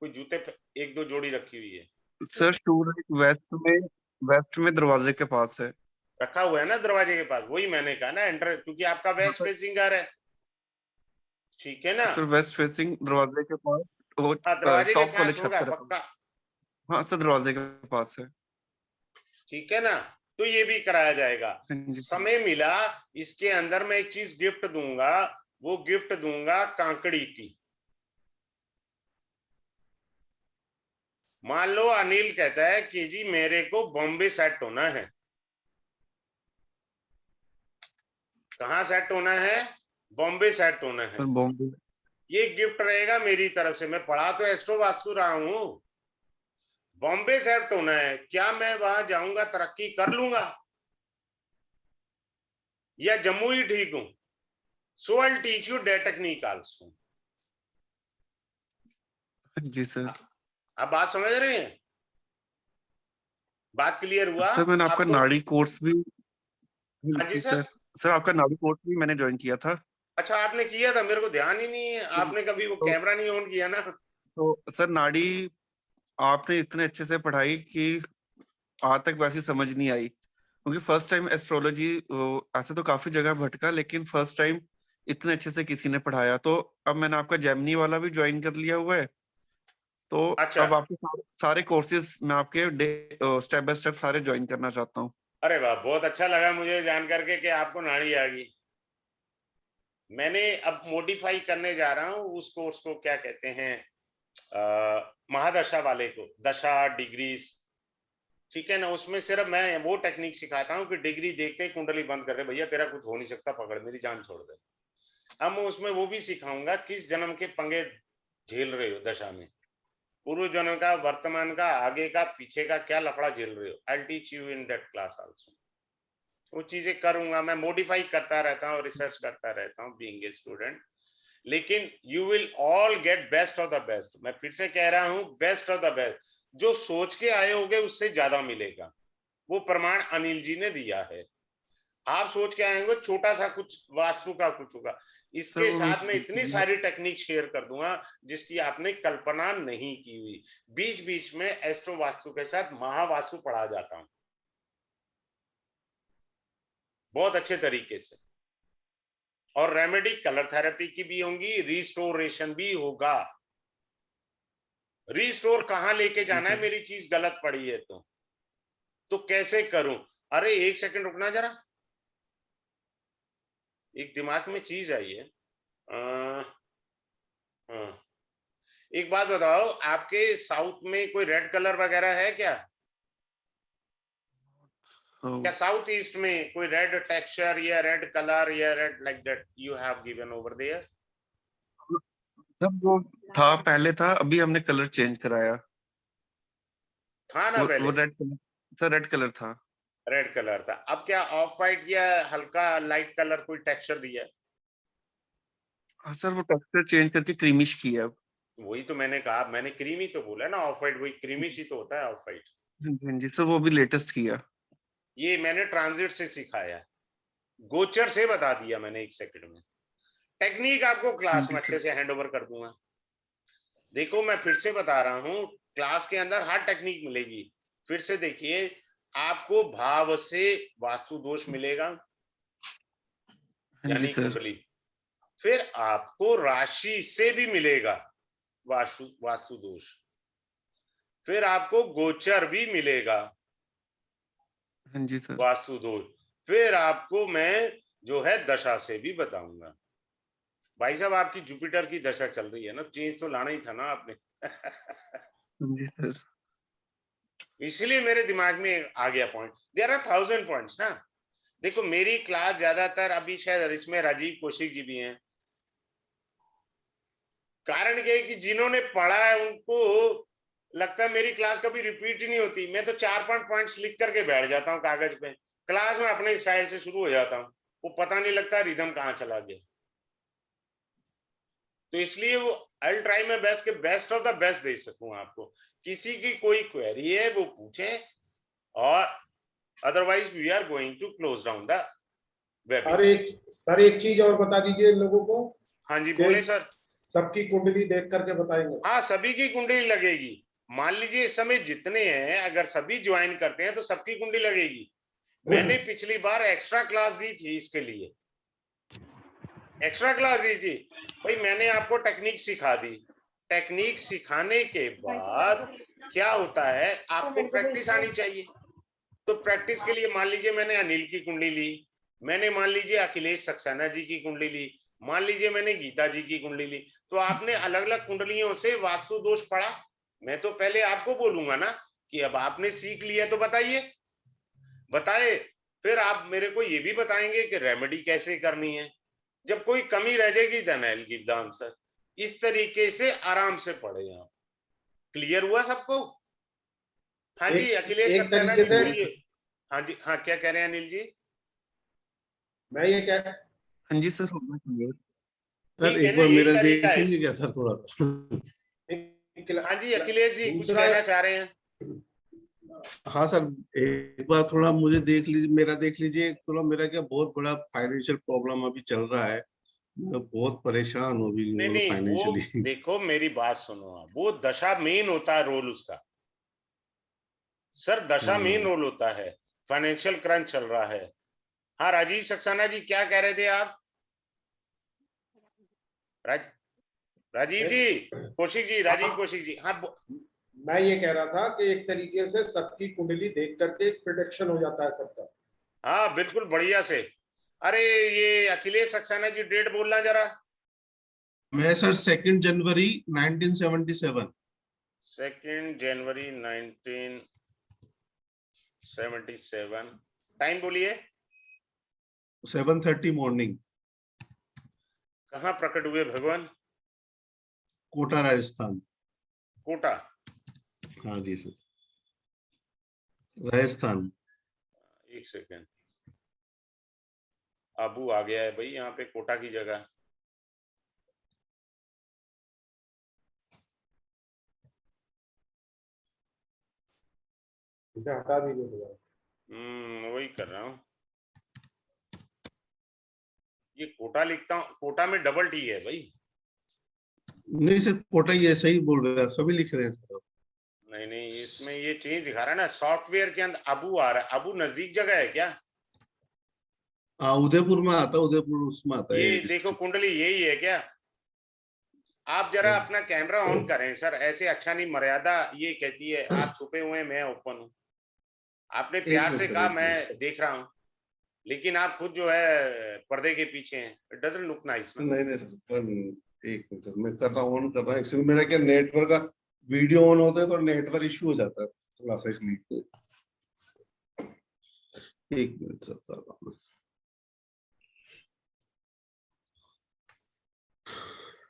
कोई जूते एक दो जोड़ी रखी हुई है? सर स्टूल वेस्ट में दरवाजे के पास है। रखा हुआ है ना दरवाजे के पास, वही मैंने कहा ना एंटर, क्योंकि आपका हाँ वेस्ट सर। फेसिंग घर है। ठीक है ना? सर वेस्ट फेसिंग दरवाजे के पास, वो हाँ दरवाजे के टॉप वाले पास छत होगा पे रखा। पक्का। हाँ सर दरवाजे के पास है। ठीक है ना? तो ये भी कराया जाएगा। हाँ जी सर। समय मिला, इसके अंदर मैं एक चीज गिफ्ट दूंगा, वो गिफ्ट दूंगा कांकड़ी की। मान लो अनिल कहता है कि जी मेरे को बॉम्बे सेट होना है। कहाँ सेट होना है? बॉम्बे सेट होना है। सर बॉम्बे। ये गिफ्ट रहेगा मेरी तरफ से। मैं पढ़ा तो एस्ट्रो वास्तु रहा हूं। बॉम्बे सेट होना है, क्या मैं वहां जाऊंगा तरक्की कर लूंगा, या जम्मू ही ठीक हूं? So I will teach you that technique also. जी सर। आप बात समझ रहे हैं? बात क्लियर हुआ सर मैंने आपका आपको? नाड़ी कोर्स भी। हाँ जी जी सर। सर। सर आपका नाड़ी कोर्स भी मैंने ज्वाइन किया था। अच्छा आपने किया था, मेरे को ध्यान ही नहीं है। तो, आपने कभी वो तो, कैमरा नहीं ऑन किया ना? तो सर नाड़ी आपने इतने अच्छे से पढ़ाई कि आज तक वैसी समझ नहीं आई, क्योंकि फर्स्ट टाइम एस्ट्रोलॉजी, ऐसे तो काफी जगह भटका लेकिन फर्स्ट टाइम इतने अच्छे से किसी ने पढ़ाया। तो अब मैंने आपका जेमिनी वाला भी ज्वाइन कर लिया हुआ है। तो अच्छा, अब आपके सारे कोर्सेज मैं आपके स्टेप बाय स्टेप सारे ज्वाइन करना चाहता हूँ। अरे वाह, बहुत अच्छा लगा मुझे जान करके कि आपको नाड़ी आ गई। मैंने अब मॉडिफाई करने जा रहा हूँ उस कोर्स को, क्या कहते हैं, महादशा वाले को, दशा डिग्रीज। ठीक है ना? उसमें सिर्फ मैं वो टेक्निक सिखाता हूँ कि डिग्री देखते ही कुंडली बंद कर दे, भैया तेरा कुछ हो नहीं सकता, पकड़ मेरी जान छोड़ दे। अब मैं उसमें वो भी सिखाऊंगा किस जन्म के पंगे झेल रहे हो दशा में, पूर्व जन्म का, वर्तमान का, आगे का, पीछे का क्या लफड़ा झेल रहे हो। आई will teach you in that class also. वो चीजें करूंगा मैं, मॉडिफाई करता रहता हूँ, रिसर्च करता रहता हूँ बीइंग ए स्टूडेंट। लेकिन you will all get best of the best. मैं फिर से कह रहा हूं, बेस्ट ऑफ द बेस्ट। जो सोच के आए होगे उससे ज्यादा मिलेगा, वो प्रमाण अनिल जी ने दिया है। आप सोच के आएंगे छोटा सा कुछ वास्तु का कुछ होगा, सर इसके वो साथ में इतनी सारी टेक्निक शेयर कर दूंगा जिसकी आपने कल्पना नहीं की हुई। बीच बीच में एस्ट्रो वास्तु के साथ महावास्तु पढ़ा जाता हूं बहुत अच्छे तरीके से। और रेमेडी कलर थेरेपी की भी होंगी, रिस्टोरेशन भी होगा। रिस्टोर कहां लेके जी जाना है, सर। मेरी चीज गलत पड़ी है तो कैसे करूं? अरे एक सेकंड रुकना जरा। एक दिमाग में चीज आई है। हाँ, एक बात बताओ, आपके साउथ में कोई रेड कलर वगैरह है क्या? क्या साउथ ईस्ट में कोई रेड टेक्सचर या रेड कलर या red like that you have given over there? जब वो था पहले था, अभी हमने कलर चेंज कराया। था ना वो पहले red colour sir, red colour था। रेड कलर था, अब क्या ऑफ वाइट या हल्का लाइट कलर कोई टेक्सचर दिया है? हाँ सर, वो टेक्सचर चेंज करके क्रीमिश किया अब। वही तो मैंने कहा, मैंने क्रीमी तो बोला ना, ऑफ वाइट वही क्रीमी सी तो होता है ऑफ वाइट। हाँ जी सर, वो भी लेटेस्ट किया। ये मैंने ट्रांजिट से सिखाया, गोचर से बता दिया मैंने 1 सेकंड में। टेक्निक आपको क्लास जी में सर। अच्छे से हैंड ओवर कर दूंगा। देखो मैं फिर से बता रहा हूं, क्लास के अंदर हर टेक्निक मिलेगी। फिर से देखिए, आपको भाव से वास्तु दोष मिलेगा, हाँ जी यानी सर। कुंडली। फिर आपको राशि से भी मिलेगा वास्तु दोष। फिर आपको गोचर भी मिलेगा, हाँ जी सर। वास्तु दोष। फिर आपको मैं जो है दशा से भी बताऊंगा। भाई साहब, आपकी जुपिटर की दशा चल रही है ना, चेंज तो लाना ही था ना आपने। हाँ जी सर। इसलिए मेरे दिमाग में आ गया पॉइंट। देयर आर 1000 पॉइंट्स ना। देखो मेरी क्लास ज्यादातर, अभी शायद इसमें राजीव कौशिक जी भी हैं। कारण क्या है कि जिन्होंने पढ़ा है उनको लगता है मेरी क्लास कभी रिपीट ही नहीं होती। मैं तो 4-5 पॉइंट्स लिख करके बैठ जाता हूँ कागज पे, क्लास में अपने स्टाइल से शुरू हो जाता हूँ, वो पता नहीं लगता रिदम कहाँ चला गया। तो इसलिए वो आई ट्राई माय बेस्ट के बेस्ट ऑफ द बेस्ट दे सकूं आपको। किसी की कोई क्वेरी है वो पूछें, और otherwise we are going to close down the webinar. Sir एक चीज और बता दीजिए लोगों को हाँ जी कि बोले सर। सबकी कुंडली देख करके बताएंगे। हाँ, सभी की कुंडली लगेगी। मान लीजिए इस समय जितने हैं, अगर सभी ज्वाइन करते हैं तो सबकी कुंडली लगेगी। मैंने पिछली बार एक्स्ट्रा क्लास दी थी इसके लिए, एक्स्ट्रा क्लास दी थी। भाई मैंने आपको टेक्निक सिखा दी। टेक्निक सिखाने के बाद क्या होता है, आपको प्रैक्टिस आनी चाहिए। तो प्रैक्टिस के लिए मान लीजिए मैंने अनिल की कुंडली ली, मैंने मान लीजिए अखिलेश सक्सेना जी की कुंडली ली, मान लीजिए मैंने गीता जी की कुंडली ली। तो आपने अलग अलग कुंडलियों से वास्तु दोष पढ़ा। मैं तो पहले आपको बोलूंगा ना कि अब आपने सीख लिया तो बताइए, बताए। फिर आप मेरे को ये भी बताएंगे कि रेमेडी कैसे करनी है। जब कोई कमी रह जाएगी then I will give the answer. इस तरीके से आराम से पढ़े आप। क्लियर हुआ सबको? हाँ जी अखिलेश एक सक्सेना तरीके जी से बोलिए। हाँ जी, हाँ क्या कह रहे हैं अनिल जी? मैं ये क्या हाँ जी सर, होगा clear। सर ठीक है एक ना, बार यही मेरा तरीका है देखेंगे इसका। क्या सर थोड़ा सा? हाँ जी अखिलेश जी कुछ दूसरा कहना चाह रहे हैं? हाँ सर, एक बार थोड़ा मुझे देख लीजिए, मेरा देख लीजिए थोड़ा। मेरा क्या बहुत बड़ा फाइनेंशियल प्रॉब्लम अभी चल रहा है, मैं बहुत परेशान हूँ नहीं अभी नहीं, वो फाइनेंशियली। देखो मेरी बात सुनो आप, वो दशा मेन होता है रोल उसका। सर दशा मेन रोल होता है। फाइनेंशियल क्रंच चल रहा है। हाँ राजीव सक्सेना जी क्या कह रहे थे आप? राज राजीव जी, कौशिक जी, राजीव कौशिक जी, हाँ मैं ये कह रहा था कि एक तरीके से सबकी कुंडली देख करके एक प्रिडिक्शन हो जाता है सबका। हाँ बिल्कुल बढ़िया से। अरे ये अखिलेश सक्सेना जी डेट बोलना जरा। मैं सर 2 जनवरी 1977। 2 जनवरी 1977। टाइम बोलिए। 7:30 मॉर्निंग। कहाँ प्रकट हुए भगवान? कोटा राजस्थान। कोटा। हाँ जी सर, राजस्थान। एक सेकेंड, अबू आ गया है भाई यहाँ पे कोटा की जगह। इसे हटा दीजिए दोबारा। वही कर रहा हूँ। ये कोटा लिखता हूँ, कोटा में डबल टी है भाई। नहीं सर, कोटा ही है, सही बोल रहे हैं, सभी लिख रहे हैं सर। नहीं नहीं, इसमें ये चेंज दिखा रहा है ना, सॉफ्टवेयर के अंदर अबू आ रहा है। अबू नजदीक जगह है क्या? हाँ, उदयपुर में आता है, उदयपुर उसमें आता है ये देखो डिस्ट्रिक्ट। कुंडली यही है क्या? आप जरा सर अपना कैमरा ऑन करें सर, ऐसे अच्छा नहीं। मर्यादा ये कहती है आप छुपे हुए हैं, मैं ओपन हूँ। आपने एक प्यार मिनट से सर, कहा एक मैं मिनट सर। देख रहा हूँ। लेकिन आप खुद जो है पर्दे के पीछे हैं, इट डजंट लुक नाइस ना। नहीं नहीं सर, एक मिनट सर, मैं कर रहा हूँ, ऑन कर रहा हूँ। एक्चुअली मेरा क्या नेटवर्क का वीडियो ऑन होता है तो नेटवर्क इश्यू हो जाता है थोड़ा सा, इसलिए। एक मिनट सर, कर रहा हूँ।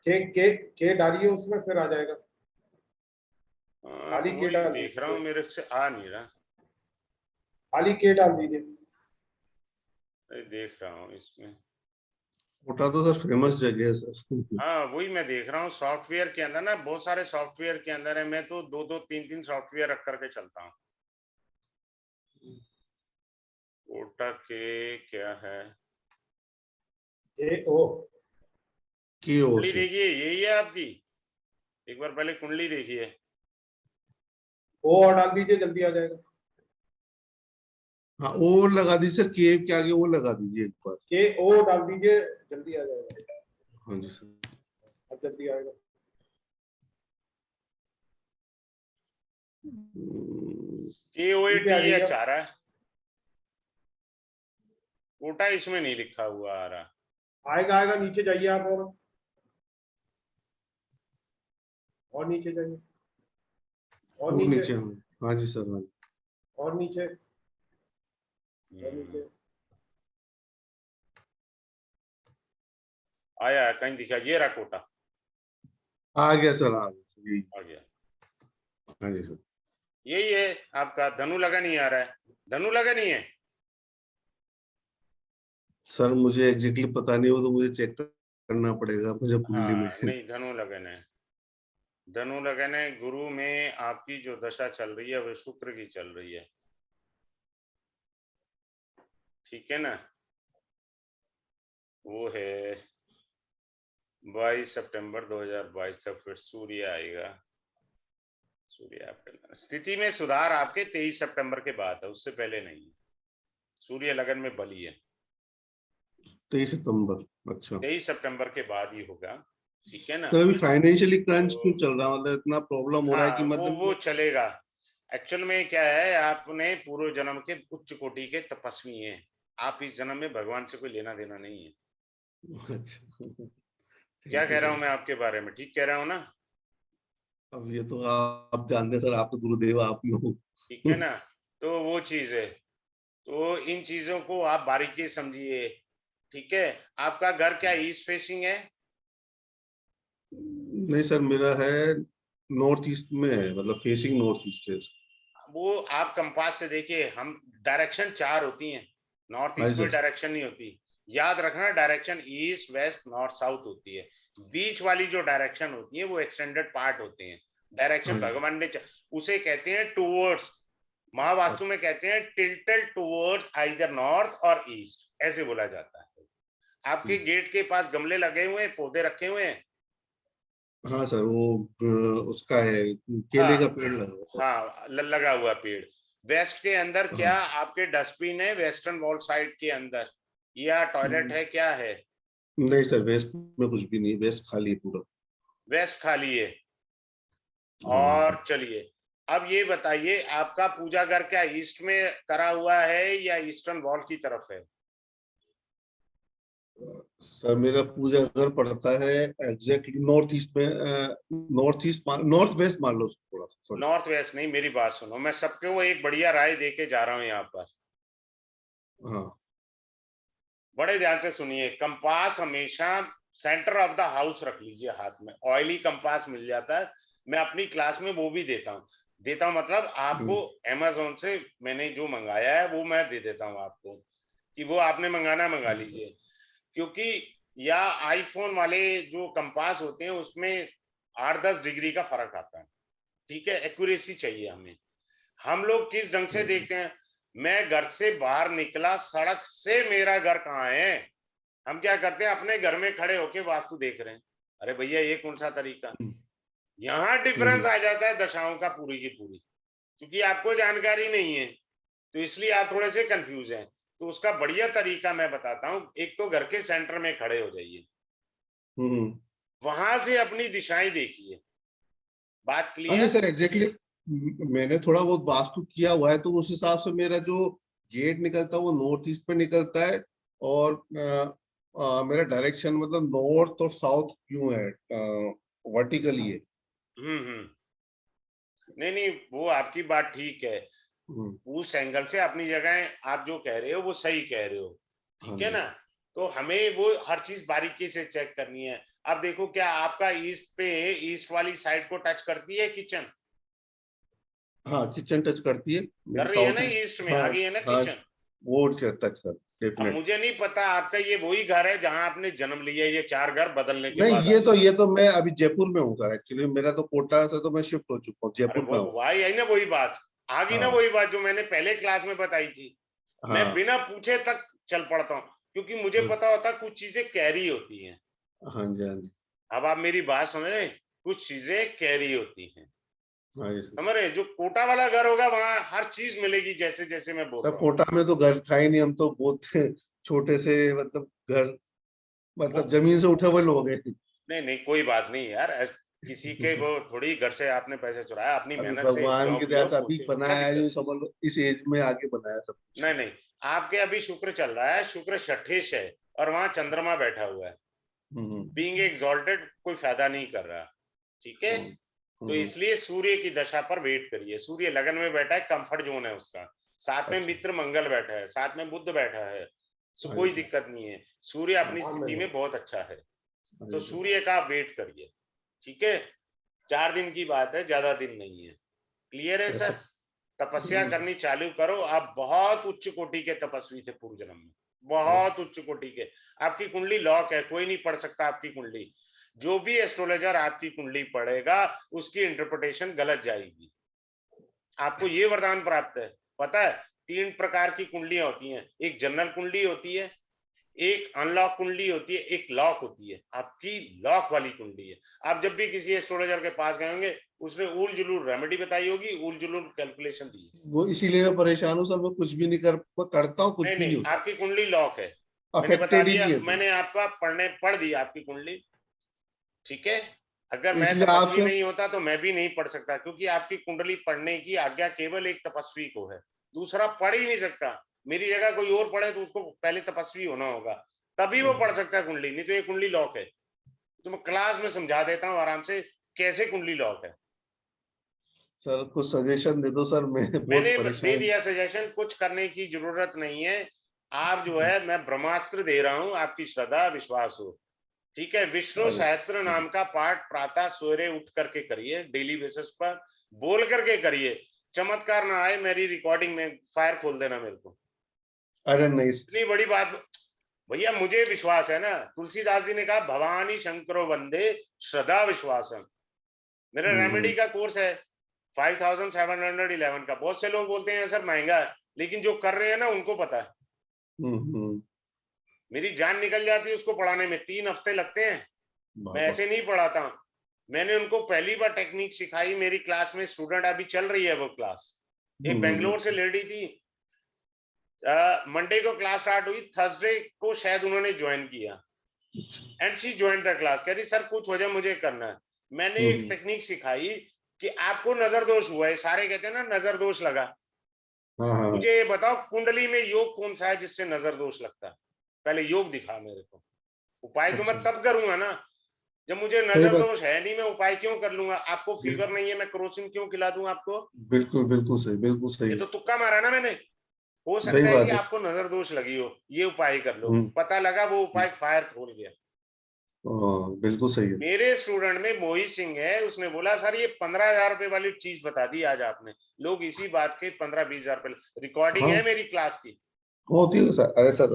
के डालिए उसमें, फिर आ जाएगा। खाली के वही डाल देख रहा हूँ, दीजिए, मेरे से आ नहीं रहा। खाली के डाल दीजिए। देख रहा हूँ इसमें। कोटा तो सर फेमस जगह है सर। हाँ वही मैं देख रहा हूँ, सॉफ्टवेयर के अंदर ना बहुत सारे सॉफ्टवेयर के अंदर है, मैं तो 2-2 3-3 सॉफ्टवेयर रख करके चलता हूँ। कोटा के क्या है, ए ओ की ओर कुंडली से देखिए, यही है आपकी। एक बार पहले कुंडली देखिए। ओ और डाल दीजिए, जल्दी आ जाएगा। हाँ, ओ लगा दीजिए सर, के के आगे ओ लगा दीजिए एक बार। के ओ डाल दीजिए, जल्दी आ जाएगा। हाँ जी सर। अब जल्दी आएगा। KOAT आ जाइए। चाह रहा है, कोटा इसमें नहीं लिखा हुआ आ रहा। आएगा आएगा, नीचे जाइए आप, और नीचे जाइए, और वो नीचे, नीचे, हाँ जी सर, हाँ। और नीचे, और नीचे। आया कहीं दिखा, ये रहा कोटा, आ गया सर, आ गया सर, यही। आ गया। हाँ जी सर। यही है आपका। धनु लगा नहीं आ रहा है, धनु लगा नहीं है। सर मुझे एग्जैक्टली पता नहीं, वो तो मुझे चेक करना पड़ेगा मुझे कुंडली में। हाँ नहीं, धनु लगन है, धनु लगन है। गुरु में आपकी जो दशा चल रही है वो शुक्र की चल रही है, ठीक है ना। वो है 22 सितंबर 2022 तक फिर सूर्य आएगा। सूर्य स्थिति में सुधार आपके 23 सितंबर के बाद है, उससे पहले नहीं है। सूर्य लगन में बली है 23 सितंबर, अच्छा। 23 सितंबर के बाद ही होगा, ठीक है ना। तो अभी फाइनेंशियली क्रंच क्यों तो चल रहा है, मतलब इतना प्रॉब्लम हो रहा है हाँ कि वो मतलब। चलेगा। एक्चुअल में क्या है, आपने पूर्व जन्म के उच्च कोटि के तपस्वी हैं, आप इस जन्म में भगवान से कोई लेना देना नहीं है। अच्छा, क्या थैंक यू कह रहा हूं सर। मैं आपके बारे में, ठीक कह रहा हूं ना। अब ये तो आप जानते हैं सर, आप तो गुरुदेव आप ही हो। ठीक है ना, तो वो चीज है। तो इन चीजों को आप बारीकी समझिए, ठीक है। आपका घर क्या ईस्ट फेसिंग है। नहीं सर, मेरा है नॉर्थ ईस्ट में है, मतलब फेसिंग नॉर्थ ईस्ट है। वो आप कंपास से देखिए, हम डायरेक्शन 4 होती हैं, नॉर्थ हाँ ईस्ट जी में सर। डायरेक्शन नहीं होती। याद रखना, direction east west north south होती है। बीच वाली जो डायरेक्शन होती है वो एक्सटेंडेड पार्ट होते हैं। डायरेक्शन हाँ जी भगवान ने उसे कहते हैं टूवर्ड्स। महावास्तु में कहते हैं टिल्टेड टूवर्ड्स आइदर नॉर्थ और ईस्ट, ऐसे बोला जाता है। आपके गेट के पास गमले लगे हुए हैं, पौधे रखे हुए हैं। हाँ सर, वो उसका है, केले का हाँ पेड़ लगा हुआ हाँ, लगा हुआ पेड़। वेस्ट के अंदर है। क्या हाँ। आपके डस्टबिन है, वेस्टर्न वॉल साइड के अंदर, या टॉयलेट है, क्या है। नहीं सर, वेस्ट में कुछ भी नहीं, वेस्ट खाली है पूरा। वेस्ट खाली है। हाँ। और चलिए, अब ये बताइए, आपका पूजा घर क्या ईस्ट में करा हुआ है या ईस्टर्न वॉल की तरफ है। सर मेरा पूजा घर पड़ता है एग्जैक्टली नॉर्थ ईस्ट में, नॉर्थ ईस्ट, नॉर्थ वेस्ट मान लो उसको थोड़ा सा। नॉर्थ वेस्ट नहीं, मेरी बात सुनो, मैं सबके वो एक बढ़िया राय देके जा रहा हूं यहाँ पर। हाँ। बड़े ध्यान से सुनिए, कंपास हमेशा सेंटर ऑफ द हाउस रख लीजिए हाथ में। ऑयली कंपास मिल जाता है, मैं अपनी क्लास में वो भी देता हूं मतलब आपको अमेज़न से मैंने जो मंगाया है वो मैं दे देता हूं आपको, कि वो आपने मंगा लीजिए। क्योंकि या आईफोन वाले जो कंपास होते हैं उसमें 8-10 डिग्री का फर्क आता है, ठीक है। एक्यूरेसी चाहिए हमें। हम लोग किस ढंग से देखते हैं, मैं घर से बाहर निकला, सड़क से मेरा घर कहाँ है, हम क्या करते हैं, अपने घर में खड़े होके वास्तु देख रहे हैं। अरे भैया ये कौन सा तरीका। यहाँ डिफरेंस आ जाता है दशाओं का पूरी की पूरी, क्योंकि आपको जानकारी नहीं है, तो इसलिए आप थोड़े से कंफ्यूज हैं। तो उसका बढ़िया तरीका मैं बताता हूँ। एक तो घर के सेंटर में खड़े हो जाइए, वहां से अपनी दिशाएं देखिए। बात हाँ नहीं क्लियर। सर, एग्जैक्टली मैंने थोड़ा बहुत वास्तु किया हुआ है, तो उस हिसाब से मेरा जो गेट निकलता है वो नॉर्थ ईस्ट पे निकलता है, और मेरा डायरेक्शन मतलब नॉर्थ और साउथ क्यों है, वर्टिकली है। हम्म। नहीं नहीं, वो आपकी बात ठीक है, उस एंगल से अपनी जगह आप जो कह रहे हो वो सही कह रहे हो, हाँ ठीक है जी। ना। तो हमें वो हर चीज बारीकी से चेक करनी है। अब देखो, क्या आपका ईस्ट पे, ईस्ट वाली साइड को टच करती है किचन? हाँ किचन टच करती है, मेरी कर रही है साउथ ना, ईस्ट। ईस्ट में हाँ आ गई है ना हाँ, किचन। वो टच कर अब डेफिनेट। मुझे नहीं पता आपका ये वही घर है जहां आपने जन्म लिया, ये 4 घर बदलने के नहीं, बाद ये आए? तो मैं अभी जयपुर में हूँ सर, एक्चुअली मेरा तो कोटा से तो मैं शिफ्ट हो चुका हूँ, अरे जयपुर में वो हूँ। वही है ना, वही बात आ गई ना, हाँ वही बात जो मैंने पहले क्लास में बताई थी। मैं हाँ बिना पूछे तक चल पड़ता हूँ, क्योंकि मुझे हाँ पता होता कुछ चीजें कैरी होती हैं। हाँ जी, हाँ जी, अब आप मेरी बात समझे, कुछ चीजें कैरी होती हैं, हाँ जी सर। समझ रहे? जो कोटा वाला घर होगा वहां हर चीज मिलेगी, जैसे जैसे मैं बोल सर रहा हूँ। कोटा में तो घर था ही नहीं, हम तो बहुत छोटे से मतलब घर, वो मतलब जमीन से उठे हुए लोग हैं। नहीं नहीं, कोई बात नहीं यार, किसी के वो थोड़ी घर से आपने पैसे चुराया, अपनी अभी मेहनत से भगवान की जॉब दया लियो, से अभी पहुंचे, क्या बनाया है दिक्कत जो, है? समझ लो इस एज में आके बनाया सब कुछ। नहीं नहीं, आपके अभी शुक्र चल रहा है, शुक्र छठेश है, और वहां चंद्रमा बैठा हुआ है। हम्म बीइंग एग्जॉल्टेड कोई फायदा नहीं कर रहा, ठीक है। हम्म तो हम्म, इसलिए सूर्य की दशा पर वेट करिए। सूर्य लगन में बैठा है, कंफर्ट जोन है उसका, साथ में अच्छा। मित्र मंगल बैठा है, साथ में बुध बैठा है, सो हाँ जी कोई सर। दिक्कत नहीं है। सूर्य अपनी हाँ स्थिति में बहुत अच्छा है, हाँ तो जी सर। सूर्य का आप वेट करिए, ठीक है। 4 दिन की बात है, ज्यादा दिन नहीं है। क्लियर है ऐसा। सर? तपस्या बिल्कुल करनी चालू करो। आप बहुत उच्च कोटि के तपस्वी थे पूर्व जन्म में, सर। बहुत उच्च कोटि के। आपकी कुंडली लॉक है, कोई नहीं पढ़ सकता आपकी कुंडली। जो भी एस्ट्रोलॉजर आपकी कुंडली पढ़ेगा, उसकी इंटरप्रिटेशन गलत जाएगी। आपको ये वरदान प्राप्त है, पता है? 3 प्रकार की कुंडलियां होती हैं, एक जनरल कुंडली होती है, एक अनलॉक कुंडली होती है, एक लॉक होती है। आपकी लॉक वाली कुंडली है। आप जब भी किसी एस्ट्रोलॉजर के पास गए होंगे, उसने उल जुलूल रेमेडी बताई होगी, उल जुलूल कैलकुलेशन दी है। वो इसीलिए मैं परेशान हूँ सर, मैं कुछ भी नहीं करता हूँ, कुछ नहीं भी नहीं, नहीं होता, आपकी कुंडली लॉक है, मैंने बता अफेक्टेड ही दिया, नहीं है तो। मैंने आपका पढ़ दी आपकी कुंडली, ठीक है। अगर तो मैं इसलिए तपस्वी आपसे। नहीं होता तो मैं भी नहीं पढ़ सकता, क्योंकि आपकी कुंडली पढ़ने की आज्ञा केवल एक तपस्वी को है, दूसरा पढ़ ही नहीं सकता। मेरी जगह कोई और पढ़े तो उसको पहले तपस्वी होना होगा, तभी वो पढ़ सकता है कुंडली, नहीं तो ये कुंडली लॉक है। तो मैं क्लास में समझा देता हूँ आराम से कैसे कुंडली लॉक है। सर कुछ सजेशन दे दो सर, मैं बहुत मैंने दे परेशान। दिया सजेशन, कुछ करने की जरूरत नहीं है। आप जो है, मैं ब्रह्मास्त्र दे रहा हूं, आपकी श्रद्धा विश्वास हो, ठीक है। विष्णु अरे सहस्त्र नाम का पाठ प्रातः सवेरे उठ करके करिए, डेली बेसिस पर बोल करके करिए। चमत्कार ना आए, मेरी रिकॉर्डिंग में फायर खोल देना मेरे को, अरे नहीं। इतनी बड़ी बात। भैया मुझे विश्वास है ना, तुलसीदास जी ने कहा भवानी शंकरो वंदे श्रद्धा विश्वासम। मेरा रेमेडी हम्म का कोर्स है 5711 का। बहुत से लोग बोलते हैं सर महंगा है, लेकिन जो कर रहे हैं ना उनको पता है। हम्म। मेरी जान निकल जाती है उसको पढ़ाने में, 3 हफ्ते लगते हैं। मैं बाबा। ऐसे नहीं पढ़ाता। मैंने उनको पहली बार टेक्निक सिखाई, मेरी क्लास में स्टूडेंट अभी चल रही है वो क्लास। एक हम्म। बेंगलोर से लेडी थी, मंडे को क्लास स्टार्ट हुई, थर्सडे को शायद उन्होंने ज्वाइन किया, and she join the class. कह रही सर कुछ हो जाए मुझे करना है। मैंने एक हम्म, टेक्निक सिखाई कि आपको नजर दोष हुआ है, सारे कहते हैं ना नजर दोष लगा, हाँ हाँ। मुझे ये बताओ कुंडली में योग कौन सा है जिससे नजर दोष लगता है? पहले योग दिखा मेरे को। उपाय तो मैं अच्छा। तब करूंगा ना जब मुझे सही नजर बात। दोष है नहीं, मैं उपाय क्यों कर लूंगा? आपको बिल, फीवर नहीं है, मैं क्रोसिन क्यों खिला दूं आपको? बिल्कुल बिल्कुल सही, बिल्कुल ये सही। तो तुक्का मारा ना मैंने। हो सही सकता है कि बात है। आपको नजर दोष लगी हो, ये उपाय कर लो। हम्म। पता लगा वो उपाय फायर खोल गया। हाँ, बिल्कुल सही है। मेरे स्टूडेंट में मोहित सिंह है, उसने बोला सर ये 15,000 रुपए वाली चीज बता दी आज आपने। लोग इसी बात के 15-20,000 रुपए, रिकॉर्डिंग हाँ है मेरी क्लास की। होती है सर, अरे सर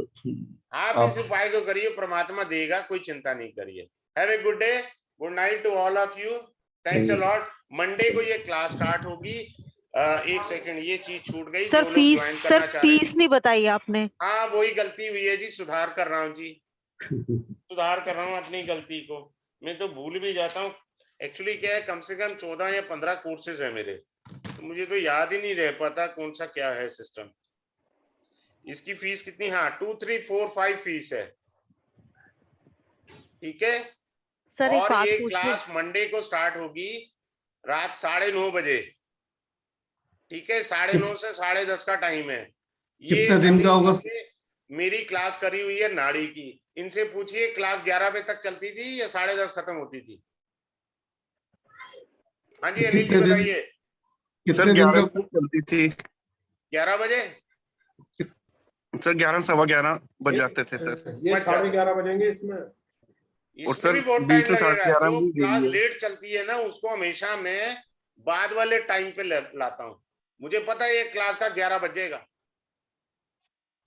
आप आप। इस उपाय को करिए, परमात्मा देगा, कोई चिंता नहीं करिए। Have a good day, good night to all of you, thanks thank a you sir. Lot. Monday को ये क्लास स्टार्ट होगी। एक सेकंड, ये चीज छूट गई, सर जो लोग फीस ज्वाइन सर करना चाह रहे हैं। फीस नहीं बताई आपने। हाँ वही गलती हुई है जी, सुधार कर रहा हूँ जी, सुधार कर रहा हूँ अपनी गलती को। मैं तो भूल भी जाता हूँ। एक्चुअली क्या है, कम से कम 14 या 15 कोर्सेज है मेरे, तो मुझे तो याद ही नहीं रह पाता कौन सा क्या है सिस्टम। इसकी फीस कितनी? हाँ 2, 3, 4, 5 फीस है, ठीक है। सर एक और बात ये पूछनी। क्लास मंडे को स्टार्ट होगी रात 9:30 बजे, ठीक है। 9:30 से 10:30 का टाइम है। ये कितने दिन का होगा? मेरी क्लास करी हुई है नाड़ी की, इनसे पूछिए क्लास 11 बजे तक चलती थी या 10:30 खत्म होती थी? हाँ जी अनिल जी कितने दिन बताइए। सर कितने दिन 11 का बजे चलती थी 11 बजे सर, 11 सवा 11 बज जाते थे सर। ये बच जाते 11:30 बजेंगे इसमें। और इसमें सर भी बहुत बीच टाइम में लगेगा। 11:30 जो भी क्लास गई है। लेट चलती है ना उसको हमेशा मैं बाद वाले टाइम पे लाता हूँ। मुझे पता है ये क्लास का 11 बजेगा,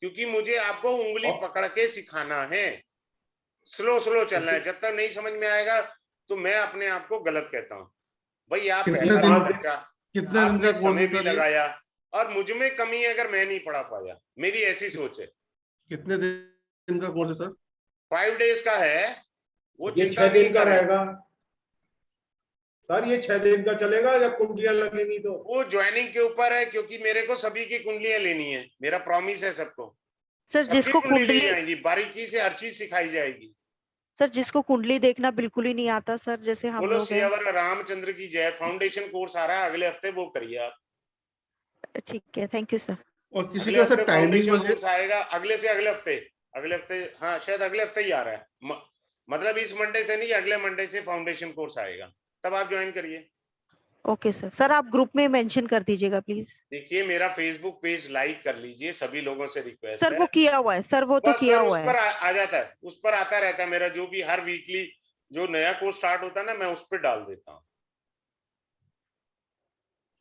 क्योंकि मुझे आपको उंगली और- पकड़ के सिखाना है। स्लो स्लो चलना है, जब तक नहीं समझ में आएगा तो मैं अपने आप को गलत कहता हूँ। भाई आप कितने पैसा भी दिन खर्चा, कितने दिन आपने का कोर्स समय है भी सर ये? लगाया, और मुझ में कमी है अगर मैं नहीं पढ़ा पाया। मेरी ऐसी सोच है। कितने दिन का कोर्स है सर? 5 डेज का है, वो ये चिंता 6 नहीं दिन का करें। रहेगा सर। ये 6 दिन का चलेगा या कुंडलियां लगेंगी तो? वो ज्वाइनिंग के ऊपर है, क्योंकि मेरे को सभी की कुंडलियां लेनी है। मेरा प्रॉमिस है सबको, सर सबकी जिसको कुंडली ली कुंडली जाएगी, बारीकी से हर चीज सिखाई जाएगी। सर जिसको कुंडली देखना बिल्कुल ही नहीं आता सर, जैसे हम बोलो लोग हैं। सियावर रामचंद्र की जय। फाउंडेशन कोर्स आ रहा है अगले हफ्ते, वो करिए आप। ठीक है, थैंक यू सर। और किसी अगले का हफ्ते सर टाइमिंग फाउंडेशन वगैरह? कोर्स आएगा, अगले से अगले हफ्ते। अगले हफ्ते, हाँ शायद अगले हफ्ते ही आ रहा है। मतलब इस मंडे से नहीं, अगले मंडे से फाउंडेशन कोर्स आएगा, तब आप ज्वाइन करिए। Okay sir. सर आप ग्रुप में मेंशन कर दीजिएगा प्लीज। देखिए मेरा फेसबुक पेज लाइक कर लीजिए, सभी लोगों से रिक्वेस्ट सर है। वो किया हुआ है सर, वो तो बस किया फिर उस हुआ पर है। आ जाता है, उस पर आता रहता है मेरा, जो भी हर वीकली जो नया कोर्स स्टार्ट होता है ना, मैं उस पर डाल देता हूँ।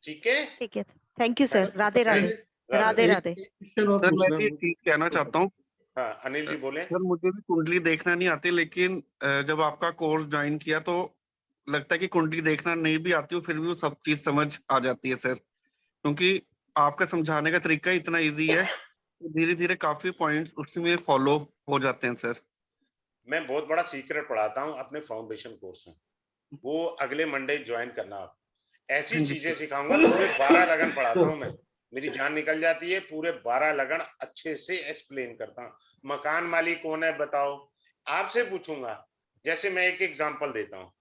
ठीक है। ठीक है, thank you sir. Radhe Radhe. Radhe Radhe Radhe. Radhe. एक क्वेश्चन और सर मैं पूछना भी एक चीज कहना चाहता हूँ। हाँ अनिल जी बोले। सर मुझे भी कुंडली देखना नहीं आती, लेकिन जब आपका कोर्स ज्वाइन किया तो लगता है कि कुंडली देखना नहीं भी आती हो फिर भी वो सब चीज समझ आ जाती है सर, क्योंकि आपका समझाने का तरीका इतना इजी है, धीरे धीरे काफी पॉइंट्स उसमें फॉलो हो जाते हैं सर। मैं बहुत बड़ा सीक्रेट पढ़ाता हूँ अपने फाउंडेशन कोर्स में, वो अगले मंडे ज्वाइन करना आप। ऐसी हाँ जी चीजें सर। सिखाऊंगा, पूरे 12 लगन पढ़ाता हूँ मैं। मेरी जान निकल जाती है, पूरे 12 लगन अच्छे से एक्सप्लेन करता हूँ। मकान मालिक कौन है बताओ, आपसे पूछूंगा। जैसे मैं एक एग्जांपल देता हूँ,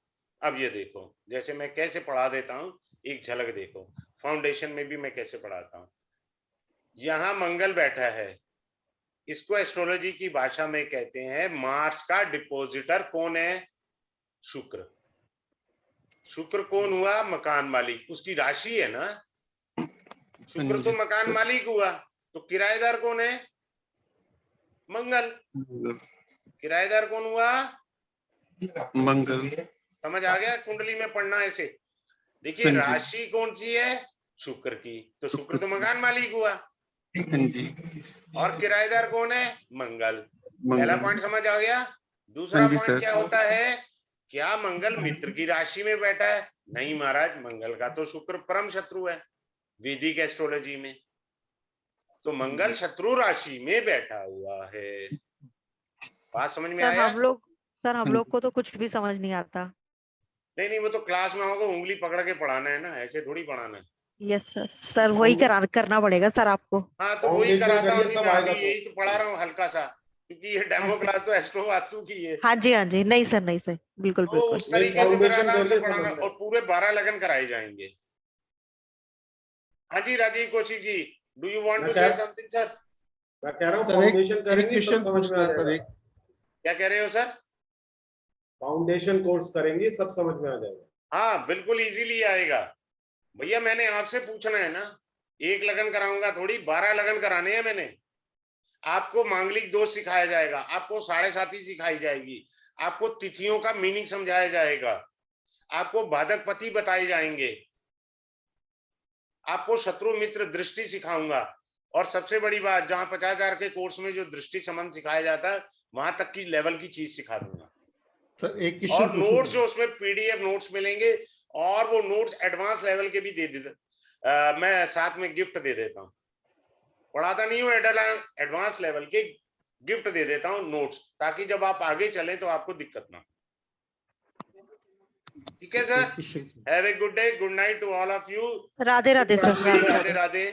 अब ये देखो जैसे मैं कैसे पढ़ा देता हूँ, एक झलक देखो। फाउंडेशन में भी मैं कैसे पढ़ाता हूँ। यहाँ मंगल बैठा है, इसको एस्ट्रोलॉजी की भाषा में कहते हैं मार्स का डिपोजिटर कौन है? शुक्र। शुक्र कौन हुआ? मकान मालिक, उसकी राशि है ना। हाँ शुक्र तो जी मकान सर। मालिक हुआ, तो किराएदार कौन है? मंगल। किराएदार कौन हुआ? मंगल। समझ आ गया? कुंडली में पढ़ना ऐसे। देखिए हाँ जी। राशि कौन सी है? शुक्र की, तो शुक्र तो मकान मालिक हुआ। हाँ जी। और किराएदार कौन है? मंगल। पहला मंगल। पॉइंट समझ आ गया। हाँ दूसरा जी पॉइंट सर। क्या होता है? क्या मंगल मित्र की राशि में बैठा है? नहीं महाराज, मंगल का तो शुक्र परम शत्रु है वैदिक एस्ट्रोलॉजी में। तो मंगल शत्रु राशि में बैठा हुआ है। बात समझ में सर आया? हम लोग को तो कुछ भी समझ नहीं आता। नहीं नहीं, वो तो क्लास में होगा, उंगली पकड़ के पढ़ाना है ना, ऐसे थोड़ी पढ़ाना है। Yes sir. सर वही करना पड़ेगा सर आपको। हाँ तो वही फाउंडेशन कराता हूँ करिए जी, सब मैं आएगा अभी तो। यही तो पढ़ा रहा हूँ हल्का सा, क्योंकि ये डेमो क्लास तो एस्ट्रो वास्तु की है। हाँ जी, हाँ जी। नहीं सर, नहीं सर, बिल्कुल तो बिल्कुल। उस ये तरीके से फिर फाउंडेशन आराम से करिए पढ़ाना, समझ में। और पूरे 12 लगन कराए जाएंगे। हाँ जी Rajiv Kaushik ji, do you want मैं टू से कह समथिंग सर? मैं कह रहा हूँ सर एक फाउंडेशन करेंगे सब क्वेश्चन समझ में पूछना आ है सर। जाएगा। एक क्या कह रहे हो सर? फाउंडेशन कोर्स करेंगे सब समझ में आ जाएगा। हाँ बिल्कुल इजीली आएगा। भैया मैंने आपसे पूछना है ना, एक लगन कराऊंगा थोड़ी, 12 लगन कराने हैं मैंने। आपको मांगलिक दोष सिखाया जाएगा, आपको साढ़े साती सिखाई जाएगी, आपको तिथियों का मीनिंग समझाया जाएगा, आपको बाधक पति बताए जाएंगे, आपको शत्रु मित्र दृष्टि सिखाऊंगा। और सबसे बड़ी बात, जहां 50,000 के कोर्स में जो दृष्टि संबंध सिखाया जाता है, वहां तक की लेवल की चीज सिखा दूंगा। सर एक क्वेश्चन और नोट्स जो पूछूंगा। उसमें पीडीएफ नोट्स मिलेंगे, और वो नोट्स एडवांस लेवल के भी दे देता, मैं साथ में गिफ्ट दे देता हूँ। पढ़ाता नहीं हूँ एडवांस लेवल के, गिफ्ट दे देता हूँ नोट्स, ताकि जब आप आगे चले तो आपको दिक्कत ना। ठीक है सर। एक question have a good day, good night to all of you. Radhe Radhe sir. Radhe Radhe Radhe. Radhe.